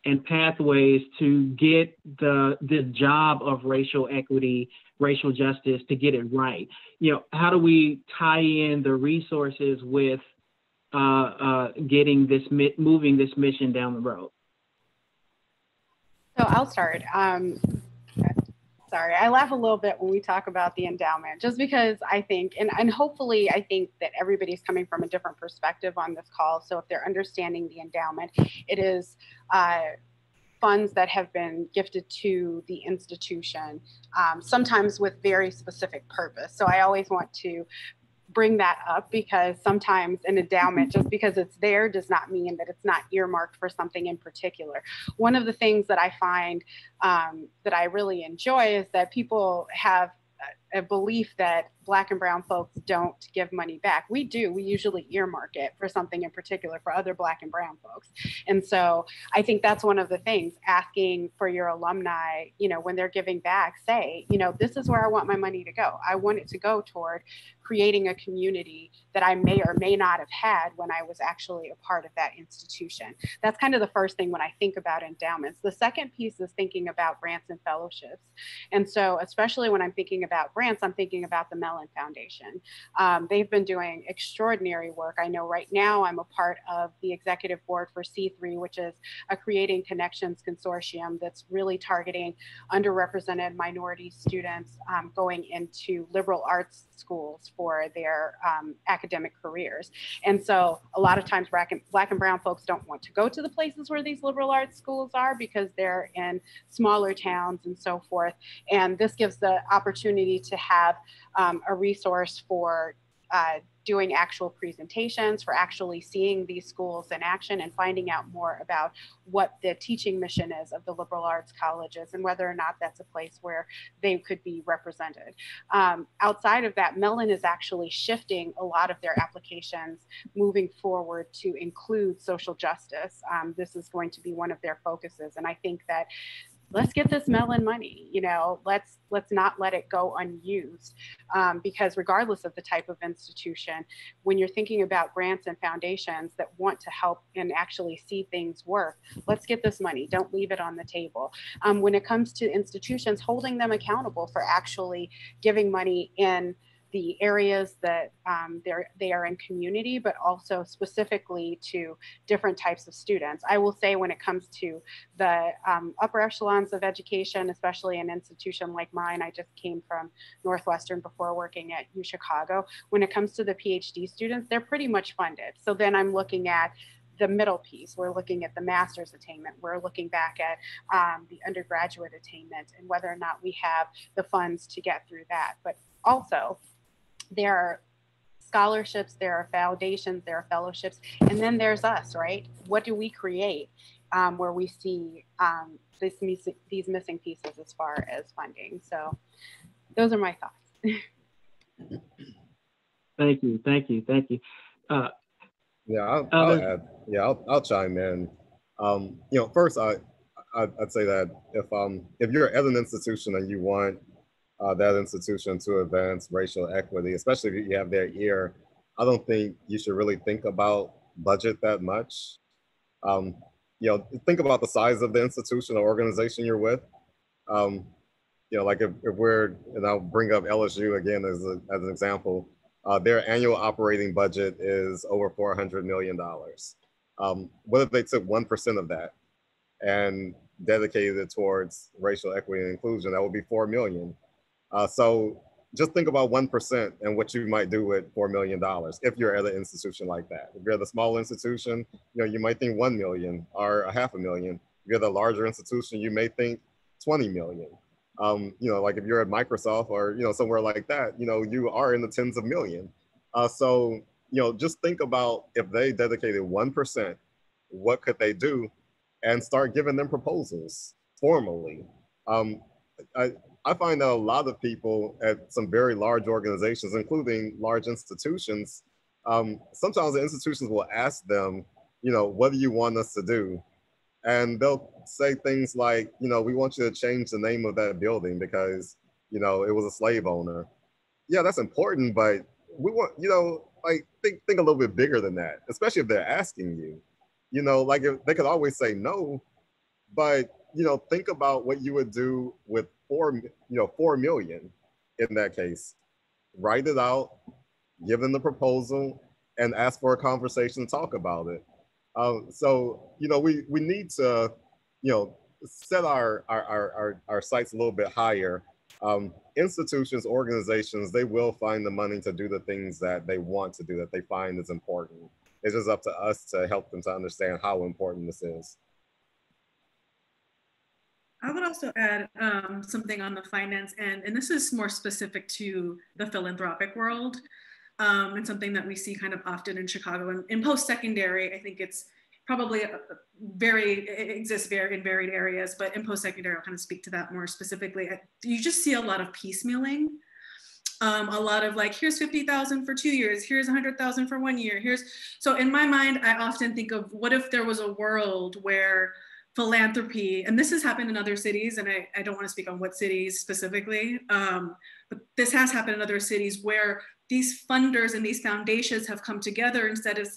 and pathways to get the job of racial equity, racial justice, to get it right? How do we tie in the resources with moving this mission down the road? So I'll start. Sorry, I laugh a little bit when we talk about the endowment, just because I think, and hopefully I think that everybody's coming from a different perspective on this call. So if they're understanding the endowment, it is funds that have been gifted to the institution, sometimes with very specific purpose. So I always want to bring that up, because sometimes an endowment, just because it's there, does not mean that it's not earmarked for something in particular. One of the things that I find that I really enjoy is that people have a belief that Black and Brown folks don't give money back. We do. We usually earmark it for something in particular for other Black and Brown folks. And so I think that's one of the things, asking for your alumni, when they're giving back, say, this is where I want my money to go. I want it to go toward creating a community that I may or may not have had when I was actually a part of that institution. That's kind of the first thing when I think about endowments. The second piece is thinking about grants and fellowships. And so especially when I'm thinking about grants, grants, I'm thinking about the Mellon Foundation. They've been doing extraordinary work. I know right now I'm a part of the executive board for C3, which is a Creating Connections consortium that's really targeting underrepresented minority students going into liberal arts schools for their academic careers. And so a lot of times Black and brown folks don't want to go to the places where these liberal arts schools are because they're in smaller towns and so forth. And this gives the opportunity to have a resource for doing actual presentations, for actually seeing these schools in action and finding out more about what the teaching mission is of the liberal arts colleges and whether or not that's a place where they could be represented. Outside of that, Mellon is actually shifting a lot of their applications moving forward to include social justice. This is going to be one of their focuses. And I think that let's get this Mellon money, you know, let's not let it go unused, because regardless of the type of institution, when you're thinking about grants and foundations that want to help and actually see things work, let's get this money. Don't leave it on the table. When it comes to institutions, holding them accountable for actually giving money in the areas that they are in community, but also specifically to different types of students. I will say when it comes to the upper echelons of education, especially an institution like mine, I just came from Northwestern before working at UChicago. When it comes to the PhD students, they're pretty much funded. So then I'm looking at the middle piece. We're looking at the master's attainment. We're looking back at the undergraduate attainment and whether or not we have the funds to get through that. But also, there are scholarships, there are foundations, there are fellowships, and then there's us, right? What do we create where we see these missing pieces as far as funding? So those are my thoughts. Thank you. Yeah, I'll add. Yeah, I'll chime in. You know, first I'd say that if you're at an institution and you want that institution to advance racial equity, especially if you have their ear, I don't think you should really think about budget that much. You know, think about the size of the institution or organization you're with. You know, like if we're, and I'll bring up LSU again as an example, their annual operating budget is over $400 million. What if they took 1% of that and dedicated it towards racial equity and inclusion? That would be 4 million. So just think about 1% and what you might do with $4 million if you're at an institution like that. If you're at a small institution, you know, you might think 1 million or $500,000. If you're at a larger institution, you may think 20 million. You know, like if you're at Microsoft or, you know, somewhere like that, you know, you are in the tens of millions. So, you know, just think about if they dedicated 1%, what could they do? And start giving them proposals formally. I find that a lot of people at some very large organizations, including large institutions, sometimes the institutions will ask them, you know, what do you want us to do? And they'll say things like, you know, we want you to change the name of that building because, you know, it was a slave owner. Yeah, that's important, but we want, you know, like think a little bit bigger than that, especially if they're asking you. You know, like if, they could always say no, but, you know, think about what you would do with 4 million in that case. Write it out, give them the proposal, and ask for a conversation to talk about it. So, you know, we need to, you know, set our sights a little bit higher. Institutions, organizations, they will find the money to do the things that they want to do, that they find is important. It's just up to us to help them to understand how important this is. I would also add something on the finance end, and this is more specific to the philanthropic world, and something that we see kind of often in Chicago. And in post-secondary, I think it's probably it exists in varied areas, but in post-secondary, I'll kind of speak to that more specifically. You just see a lot of piecemealing. A lot of like, here's 50,000 for 2 years, here's 100,000 for 1 year, so in my mind, I often think of what if there was a world where philanthropy, and this has happened in other cities, and I don't want to speak on what cities specifically, but this has happened in other cities where these funders and these foundations have come together instead of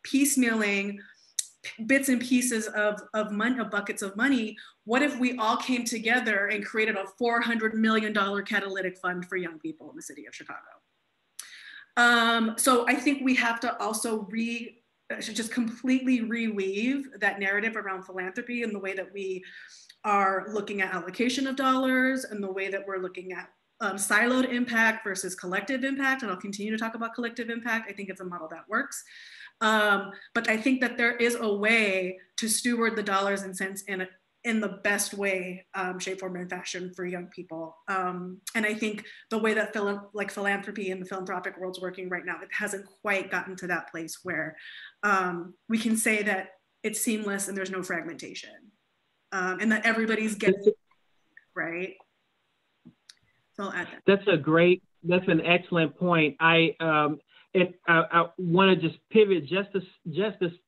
piecemealing bits and pieces of buckets of money, what if we all came together and created a $400 million catalytic fund for young people in the city of Chicago? So I think we have to also just completely reweave that narrative around philanthropy and the way that we are looking at allocation of dollars and the way that we're looking at siloed impact versus collective impact. And I'll continue to talk about collective impact. I think it's a model that works. But I think that there is a way to steward the dollars and cents in the best way, shape, form, and fashion for young people. And I think the way that philanthropy and the philanthropic world's working right now, it hasn't quite gotten to that place where we can say that it's seamless and there's no fragmentation, and that everybody's getting it, right? So I'll add that. That's an excellent point. I want to just pivot just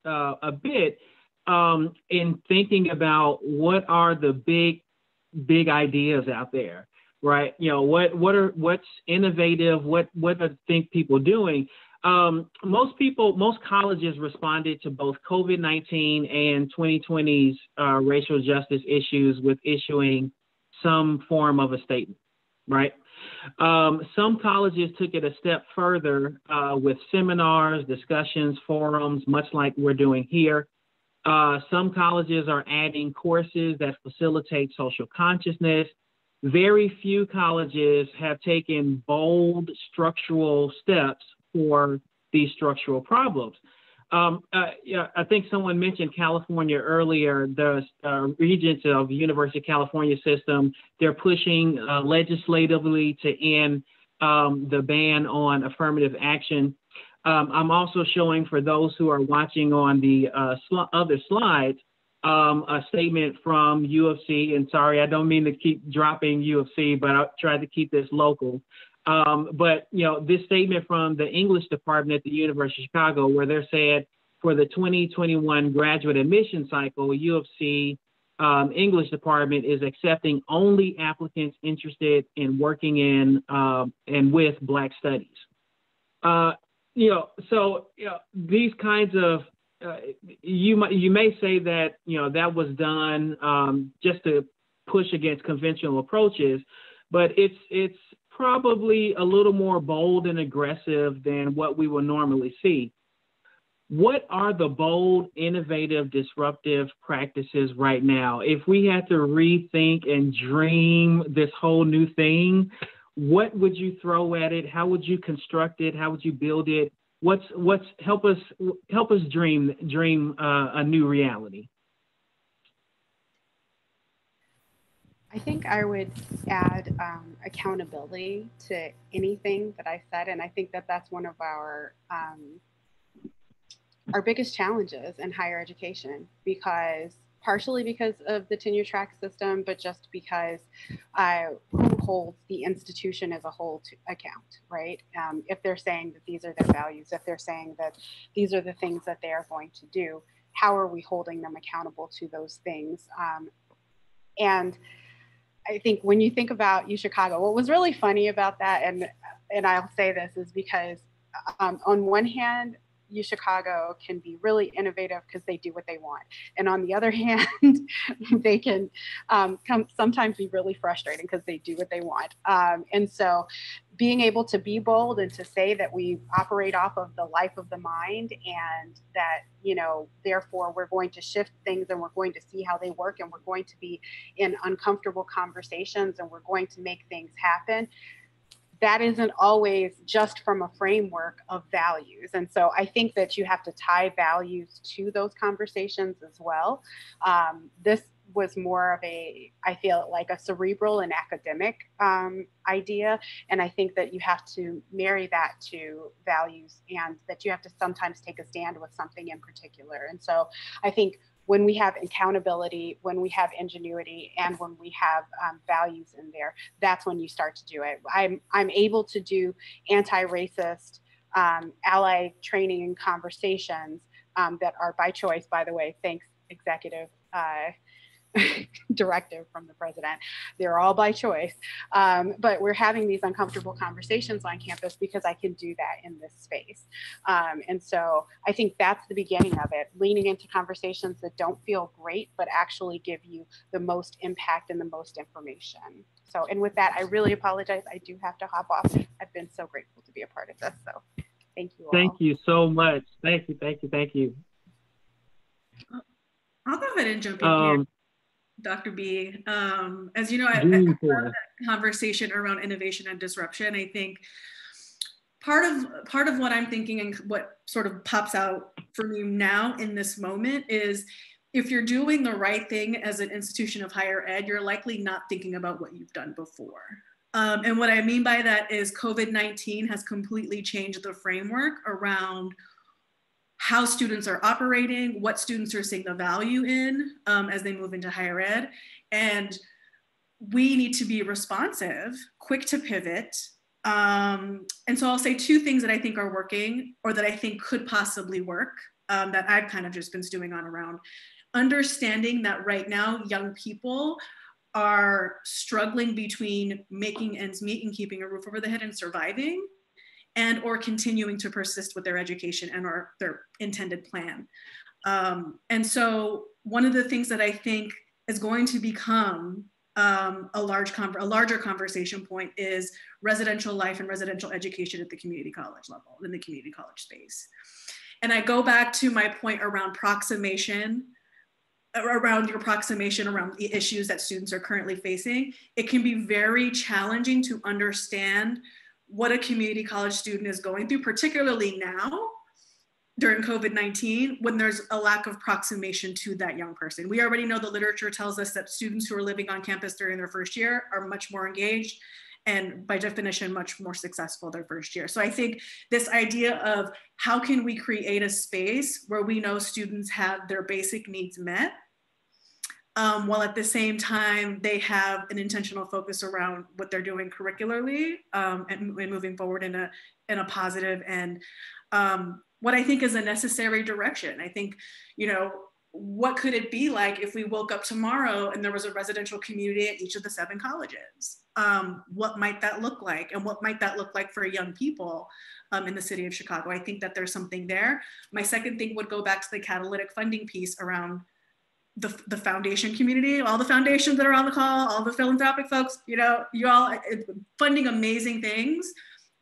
a bit in thinking about what are the big ideas out there, right? You know, what's innovative, what are think people doing? Most colleges responded to both COVID-19 and 2020's racial justice issues with issuing some form of a statement, right? Some colleges took it a step further with seminars, discussions, forums, much like we're doing here. Some colleges are adding courses that facilitate social consciousness. Very few colleges have taken bold structural steps for these structural problems. I think someone mentioned California earlier. The regents of the University of California system, they're pushing legislatively to end the ban on affirmative action. I'm also showing for those who are watching on the other slides, a statement from U of C, and sorry, I don't mean to keep dropping U of C, but I'll try to keep this local. But, you know, this statement from the English department at the University of Chicago, where they're saying for the 2021 graduate admission cycle, U of C English department is accepting only applicants interested in working in and with Black studies. These kinds of, you may say that, that was done just to push against conventional approaches, but it's probably a little more bold and aggressive than what we will normally see. What are the bold, innovative, disruptive practices right now? If we had to rethink and dream this whole new thing, what would you throw at it? How would you construct it? How would you build it? Help us dream a new reality? I think I would add accountability to anything that I said, and I think that that's one of our biggest challenges in higher education, partially because of the tenure track system, but just because who holds the institution as a whole to account, right? If they're saying that these are their values, if they're saying that these are the things that they are going to do, how are we holding them accountable to those things? And I think when you think about UChicago, what was really funny about that, and I'll say this, is because on one hand, UChicago can be really innovative because they do what they want. And on the other hand, they can sometimes be really frustrating because they do what they want. And so being able to be bold and to say that we operate off of the life of the mind, and that, therefore we're going to shift things and we're going to see how they work, and we're going to be in uncomfortable conversations, and we're going to make things happen. That isn't always just from a framework of values. And so I think that you have to tie values to those conversations as well. This was more of I feel like a cerebral and academic idea. And I think that you have to marry that to values, and that you have to sometimes take a stand with something in particular. And so I think when we have accountability, when we have ingenuity, and when we have values in there, that's when you start to do it. I'm able to do anti-racist ally training and conversations that are by choice, by the way. Thanks, Executive directive from the president. They're all by choice. But we're having these uncomfortable conversations on campus because I can do that in this space. And so I think that's the beginning of it, leaning into conversations that don't feel great, but actually give you the most impact and the most information. So, and with that, I really apologize. I do have to hop off. I've been so grateful to be a part of this. So thank you all. Thank you so much. Thank you, thank you, thank you. I'll go ahead and jump in here, Dr. B. As you know, I love that conversation around innovation and disruption. I think part of what I'm thinking and what sort of pops out for me now in this moment is, if you're doing the right thing as an institution of higher ed, you're likely not thinking about what you've done before. And what I mean by that is COVID-19 has completely changed the framework around how students are operating, what students are seeing the value in as they move into higher ed. And we need to be responsive, quick to pivot. And so I'll say two things that I think are working, or that I think could possibly work, that I've kind of just been stewing on around. Understanding that right now, young people are struggling between making ends meet and keeping a roof over the head and surviving, and or continuing to persist with their education and or their intended plan. And so one of the things that I think is going to become a larger conversation point is residential life and residential education at the community college level, in the community college space. And I go back to my point around your approximation around the issues that students are currently facing. It can be very challenging to understand what a community college student is going through, particularly now during COVID-19, when there's a lack of approximation to that young person. We already know the literature tells us that students who are living on campus during their first year are much more engaged and by definition, much more successful their first year. So I think this idea of how can we create a space where we know students have their basic needs met, while at the same time they have an intentional focus around what they're doing curricularly and moving forward in a positive and what I think is a necessary direction. I think, you know, what could it be like if we woke up tomorrow and there was a residential community at each of the 7 colleges? What might that look like? And what might that look like for young people in the city of Chicago? I think that there's something there. My second thing would go back to the catalytic funding piece around the foundation community, all the foundations that are on the call, all the philanthropic folks, you know, you all funding amazing things.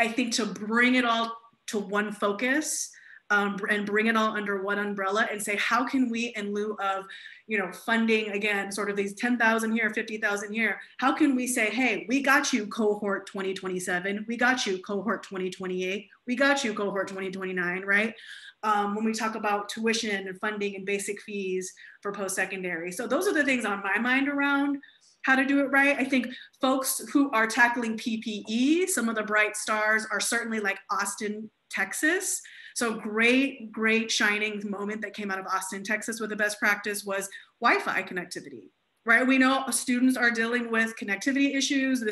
I think to bring it all to one focus and bring it all under one umbrella and say, how can we, in lieu of, you know, funding, again, sort of these 10,000 here, 50,000 here, how can we say, hey, we got you cohort 2027, we got you cohort 2028, we got you cohort 2029, right? When we talk about tuition and funding and basic fees for post-secondary. So those are the things on my mind around how to do it right. I think folks who are tackling PPE, some of the bright stars are certainly like Austin, Texas. So great shining moment that came out of Austin, Texas, where the best practice was Wi-Fi connectivity, right? We know students are dealing with connectivity issues.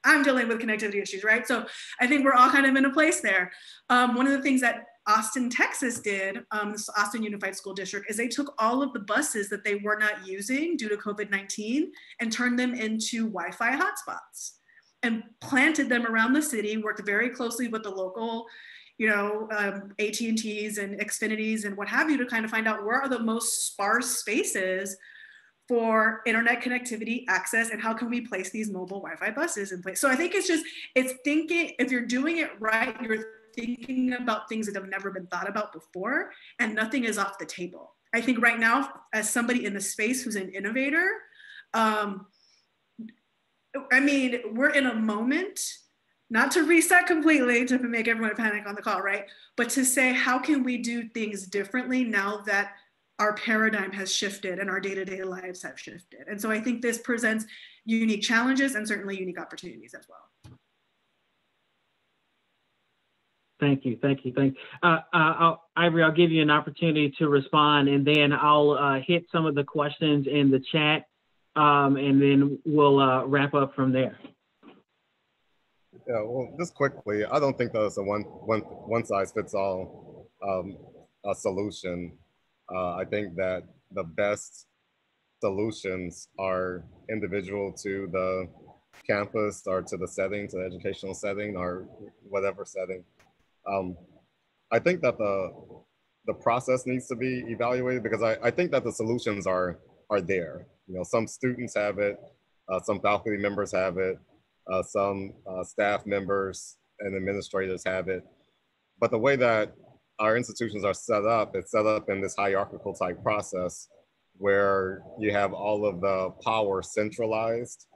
I'm dealing with connectivity issues, right? So I think we're all kind of in a place there. One of the things that Austin, Texas did, this Austin Unified School District, is they took all of the buses that they were not using due to COVID-19 and turned them into Wi-Fi hotspots and planted them around the city, worked very closely with the local, you know, AT&Ts and Xfinities and what have you to kind of find out where are the most sparse spaces for internet connectivity access and how can we place these mobile Wi-Fi buses in place. So I think it's thinking, if you're doing it right, you're thinking about things that have never been thought about before and nothing is off the table. I think right now, as somebody in the space who's an innovator, I mean, we're in a moment, not to reset completely to make everyone panic on the call, right? But to say, how can we do things differently now that our paradigm has shifted and our day-to-day lives have shifted? And so I think this presents unique challenges and certainly unique opportunities as well. Thank you. Ivory, I'll give you an opportunity to respond and then I'll hit some of the questions in the chat and then we'll wrap up from there. Yeah, well, just quickly, I don't think there's a one size fits all solution. I think that the best solutions are individual to the campus or to the setting, to the educational setting or whatever setting. I think that the process needs to be evaluated because I think that the solutions are there. You know, some students have it, some faculty members have it, some staff members and administrators have it. But the way that our institutions are set up, it's set up in this hierarchical type process where you have all of the power centralized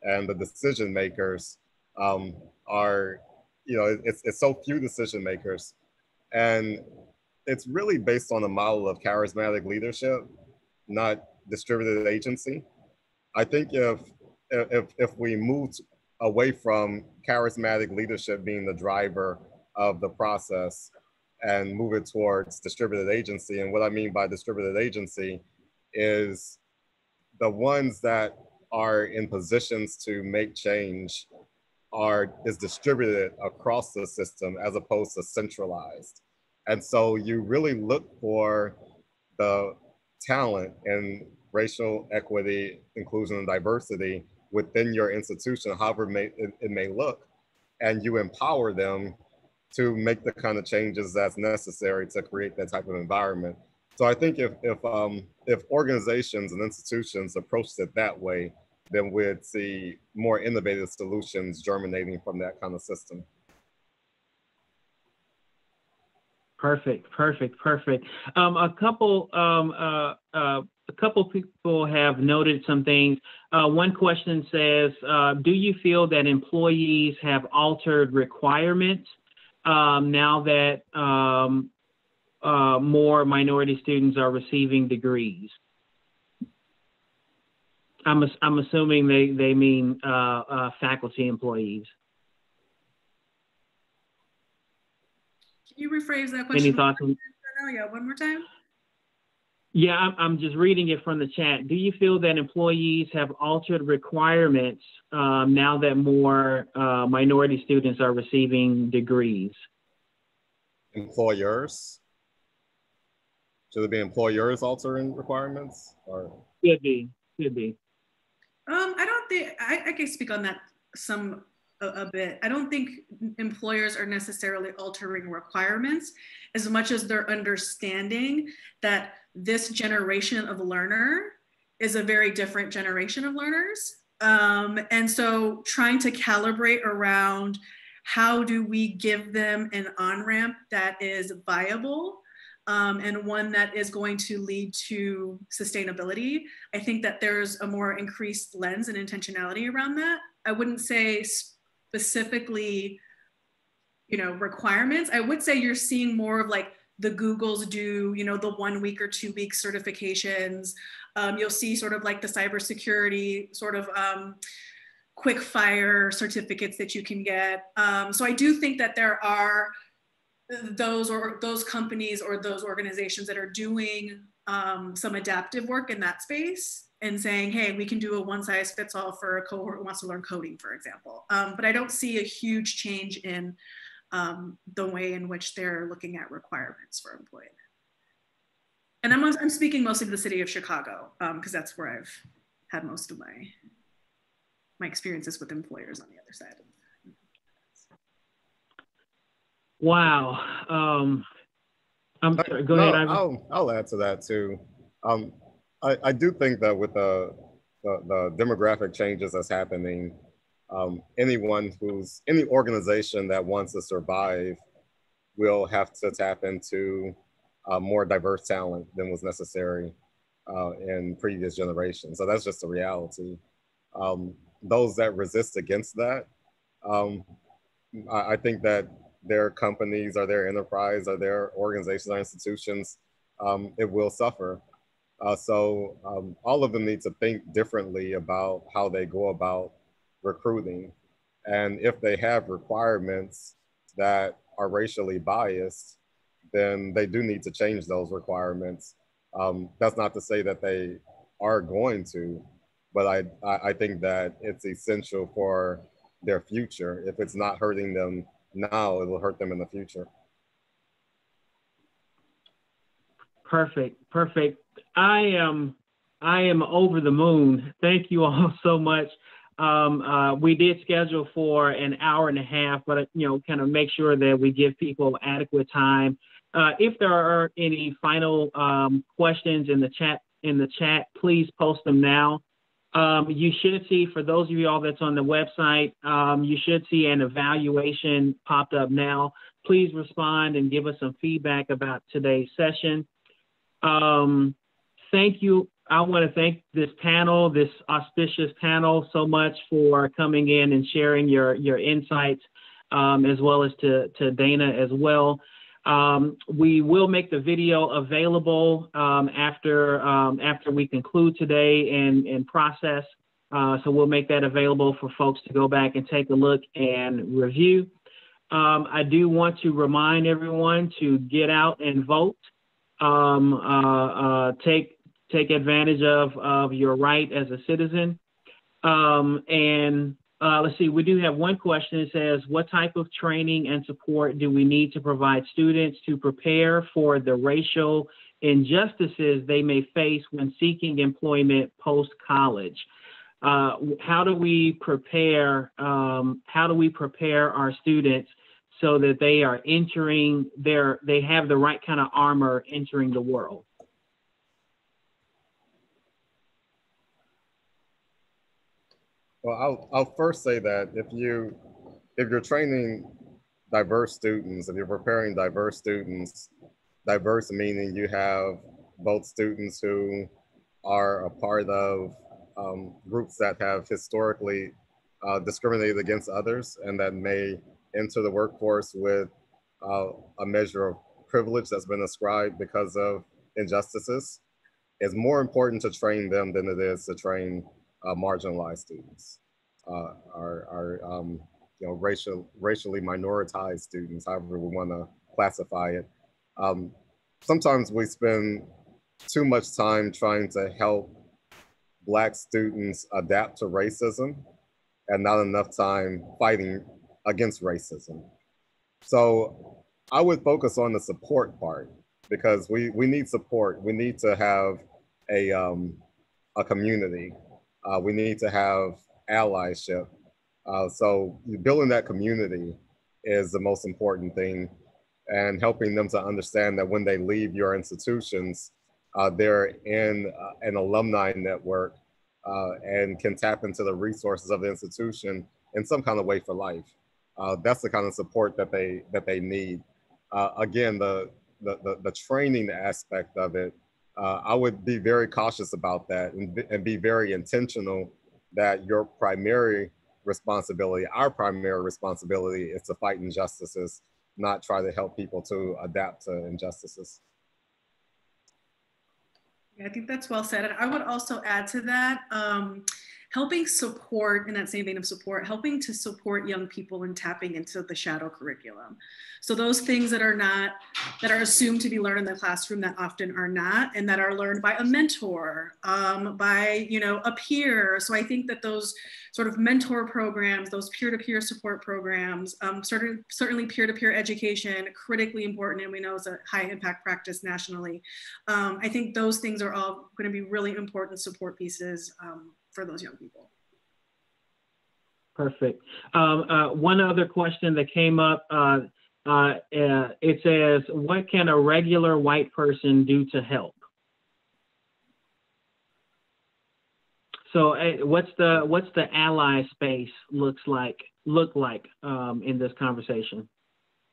and the decision makers are, you know, it's so few decision makers. And it's really based on a model of charismatic leadership, not distributed agency. I think if we moved away from charismatic leadership being the driver of the process and move it towards distributed agency, and what I mean by distributed agency is the ones that are in positions to make change is distributed across the system as opposed to centralized. And so you really look for the talent and racial equity, inclusion, and diversity within your institution, however it may look, and you empower them to make the kind of changes that's necessary to create that type of environment. So I think if organizations and institutions approached it that way, then we'd see more innovative solutions germinating from that kind of system. Perfect. A couple people have noted some things. One question says, do you feel that employees have altered requirements now that more minority students are receiving degrees? I'm assuming they mean faculty employees. Can you rephrase that question? Any thoughts on? Yeah, one more time. Yeah, I'm just reading it from the chat. Do you feel that employees have altered requirements now that more minority students are receiving degrees? Employers? Should it be employers altering requirements? Or? Could be. I don't think, I can speak on that a bit. I don't think employers are necessarily altering requirements as much as they're understanding that this generation of learner is a very different generation of learners. And so trying to calibrate around how do we give them an on-ramp that is viable and one that is going to lead to sustainability. I think that there's a more increased lens and intentionality around that. I wouldn't say specifically, you know, requirements. I would say you're seeing more of like the Googles do, you know, the 1 week or 2 week certifications. You'll see sort of like the cybersecurity sort of quick fire certificates that you can get. So I do think that there are those companies or those organizations that are doing some adaptive work in that space and saying, hey, we can do a one size fits all for a cohort who wants to learn coding, for example. But I don't see a huge change in the way in which they're looking at requirements for employment. And I'm speaking mostly to the city of Chicago because that's where I've had most of my experiences with employers on the other side. Wow. I'm sorry, go ahead, Ivan. I'll add to that too. I do think that with the demographic changes that's happening, any organization that wants to survive will have to tap into more diverse talent than was necessary in previous generations. So that's just a reality. Those that resist against that, I think that their companies or their enterprise or their organizations or institutions, it will suffer. So all of them need to think differently about how they go about recruiting. And if they have requirements that are racially biased, then they do need to change those requirements. That's not to say that they are going to, but I think that it's essential for their future. If it's not hurting them now, it will hurt them in the future. Perfect. I I am over the moon. Thank you all so much. We did schedule for an hour and a half, but kind of make sure that we give people adequate time. If there are any final questions in the chat, please post them now. You should see, for those of you all that's on the website, you should see an evaluation popped up now. Please respond and give us some feedback about today's session. Thank you. I want to thank this panel, this auspicious panel, so much for coming in and sharing your insights, as well as to Dana as well. We will make the video available after we conclude today and process. So we'll make that available for folks to go back and take a look and review. I do want to remind everyone to get out and vote. Take advantage of your right as a citizen. Let's see, we do have one question. It says, what type of training and support do we need to provide students to prepare for the racial injustices they may face when seeking employment post-college? How do we prepare our students so that they are they have the right kind of armor entering the world? Well, I'll first say that if you're training diverse students, if you're preparing diverse students, diverse meaning you have both students who are a part of groups that have historically discriminated against others and that may enter the workforce with a measure of privilege that's been ascribed because of injustices. It's more important to train them than it is to train marginalized students, racially minoritized students, however we want to classify it. Sometimes we spend too much time trying to help Black students adapt to racism and not enough time fighting against racism. So I would focus on the support part because we need support. We need to have a community. We need to have allyship. So building that community is the most important thing, and helping them to understand that when they leave your institutions, they're in an alumni network and can tap into the resources of the institution in some kind of way for life. That's the kind of support that they need. Again, the training aspect of it, I would be very cautious about that and be very intentional that your primary responsibility, our primary responsibility, is to fight injustices, not try to help people to adapt to injustices. Yeah, I think that's well said. And I would also add to that, helping support, in that same vein of support, helping to support young people in tapping into the shadow curriculum. So those things that are assumed to be learned in the classroom that often are not, and that are learned by a mentor, by a peer. So I think that those sort of mentor programs, those peer-to-peer support programs, certainly peer-to-peer education, critically important, and we know it's a high impact practice nationally. I think those things are all going to be really important support pieces for those young people. Perfect. One other question that came up, it says, what can a regular white person do to help? So what's the ally space look like in this conversation?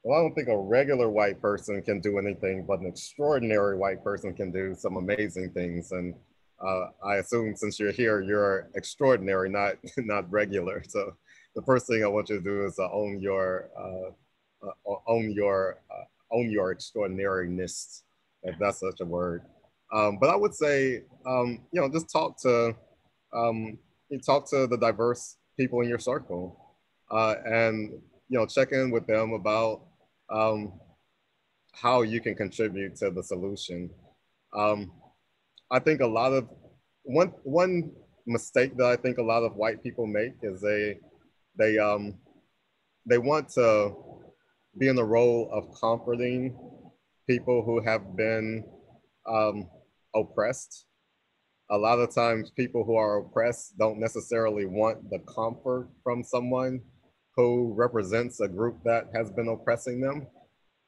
Well, I don't think a regular white person can do anything, but an extraordinary white person can do some amazing things. And I assume since you're here, you're extraordinary, not regular. So the first thing I want you to do is own your extraordinariness, if that's such a word. But I would say, just talk to the diverse people in your circle, and check in with them about how you can contribute to the solution. I think one mistake that I think a lot of white people make is they want to be in the role of comforting people who have been oppressed, A lot of times people who are oppressed don't necessarily want the comfort from someone who represents a group that has been oppressing them.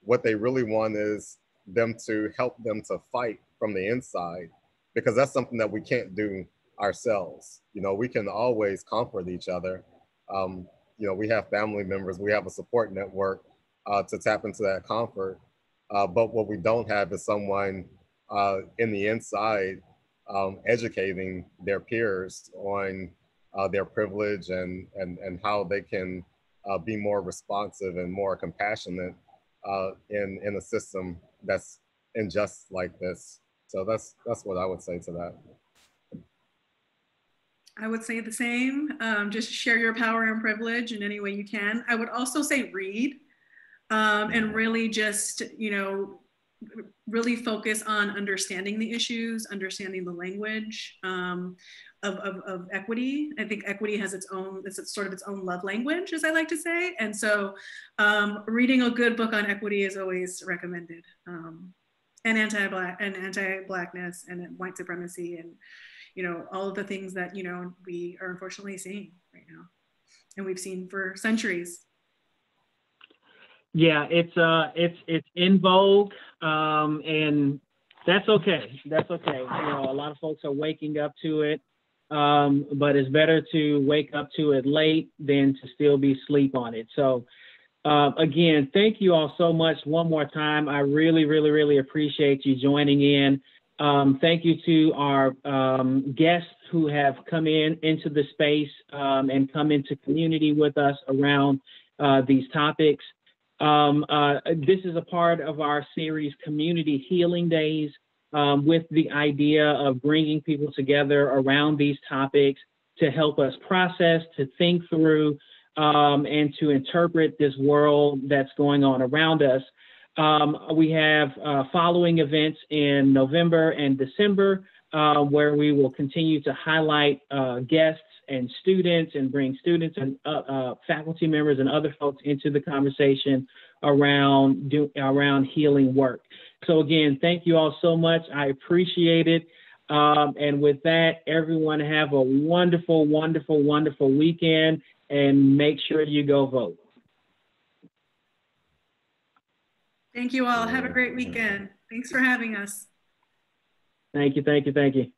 What they really want is them to help them to fight from the inside, because that's something that we can't do ourselves. You know, we can always comfort each other. You know, we have family members, we have a support network to tap into that comfort. But what we don't have is someone in the inside educating their peers on their privilege and how they can be more responsive and more compassionate in a system that's unjust like this. So that's what I would say to that. I would say the same. Just share your power and privilege in any way you can. I would also say read and really just, you know, really focus on understanding the issues, understanding the language of equity. I think equity has its own, it's sort of its own love language, as I like to say. And so reading a good book on equity is always recommended. And anti-Blackness and white supremacy and, you know, all of the things that, you know, we are unfortunately seeing right now. And we've seen for centuries. Yeah, it's in vogue, and that's okay. That's okay. You know, a lot of folks are waking up to it, but it's better to wake up to it late than to still be asleep on it. So, again, thank you all so much one more time. I really, really, really appreciate you joining in. Thank you to our guests who have come into the space and come into community with us around these topics. This is a part of our series, Community Healing Days, with the idea of bringing people together around these topics to help us process, to think through, and to interpret this world that's going on around us. We have following events in November and December, where we will continue to highlight guests and students and bring students and faculty members and other folks into the conversation around healing work. So again, thank you all so much. I appreciate it. And with that, everyone have a wonderful, wonderful, wonderful weekend, and make sure you go vote. Thank you all. Have a great weekend. Thanks for having us. Thank you, thank you, thank you.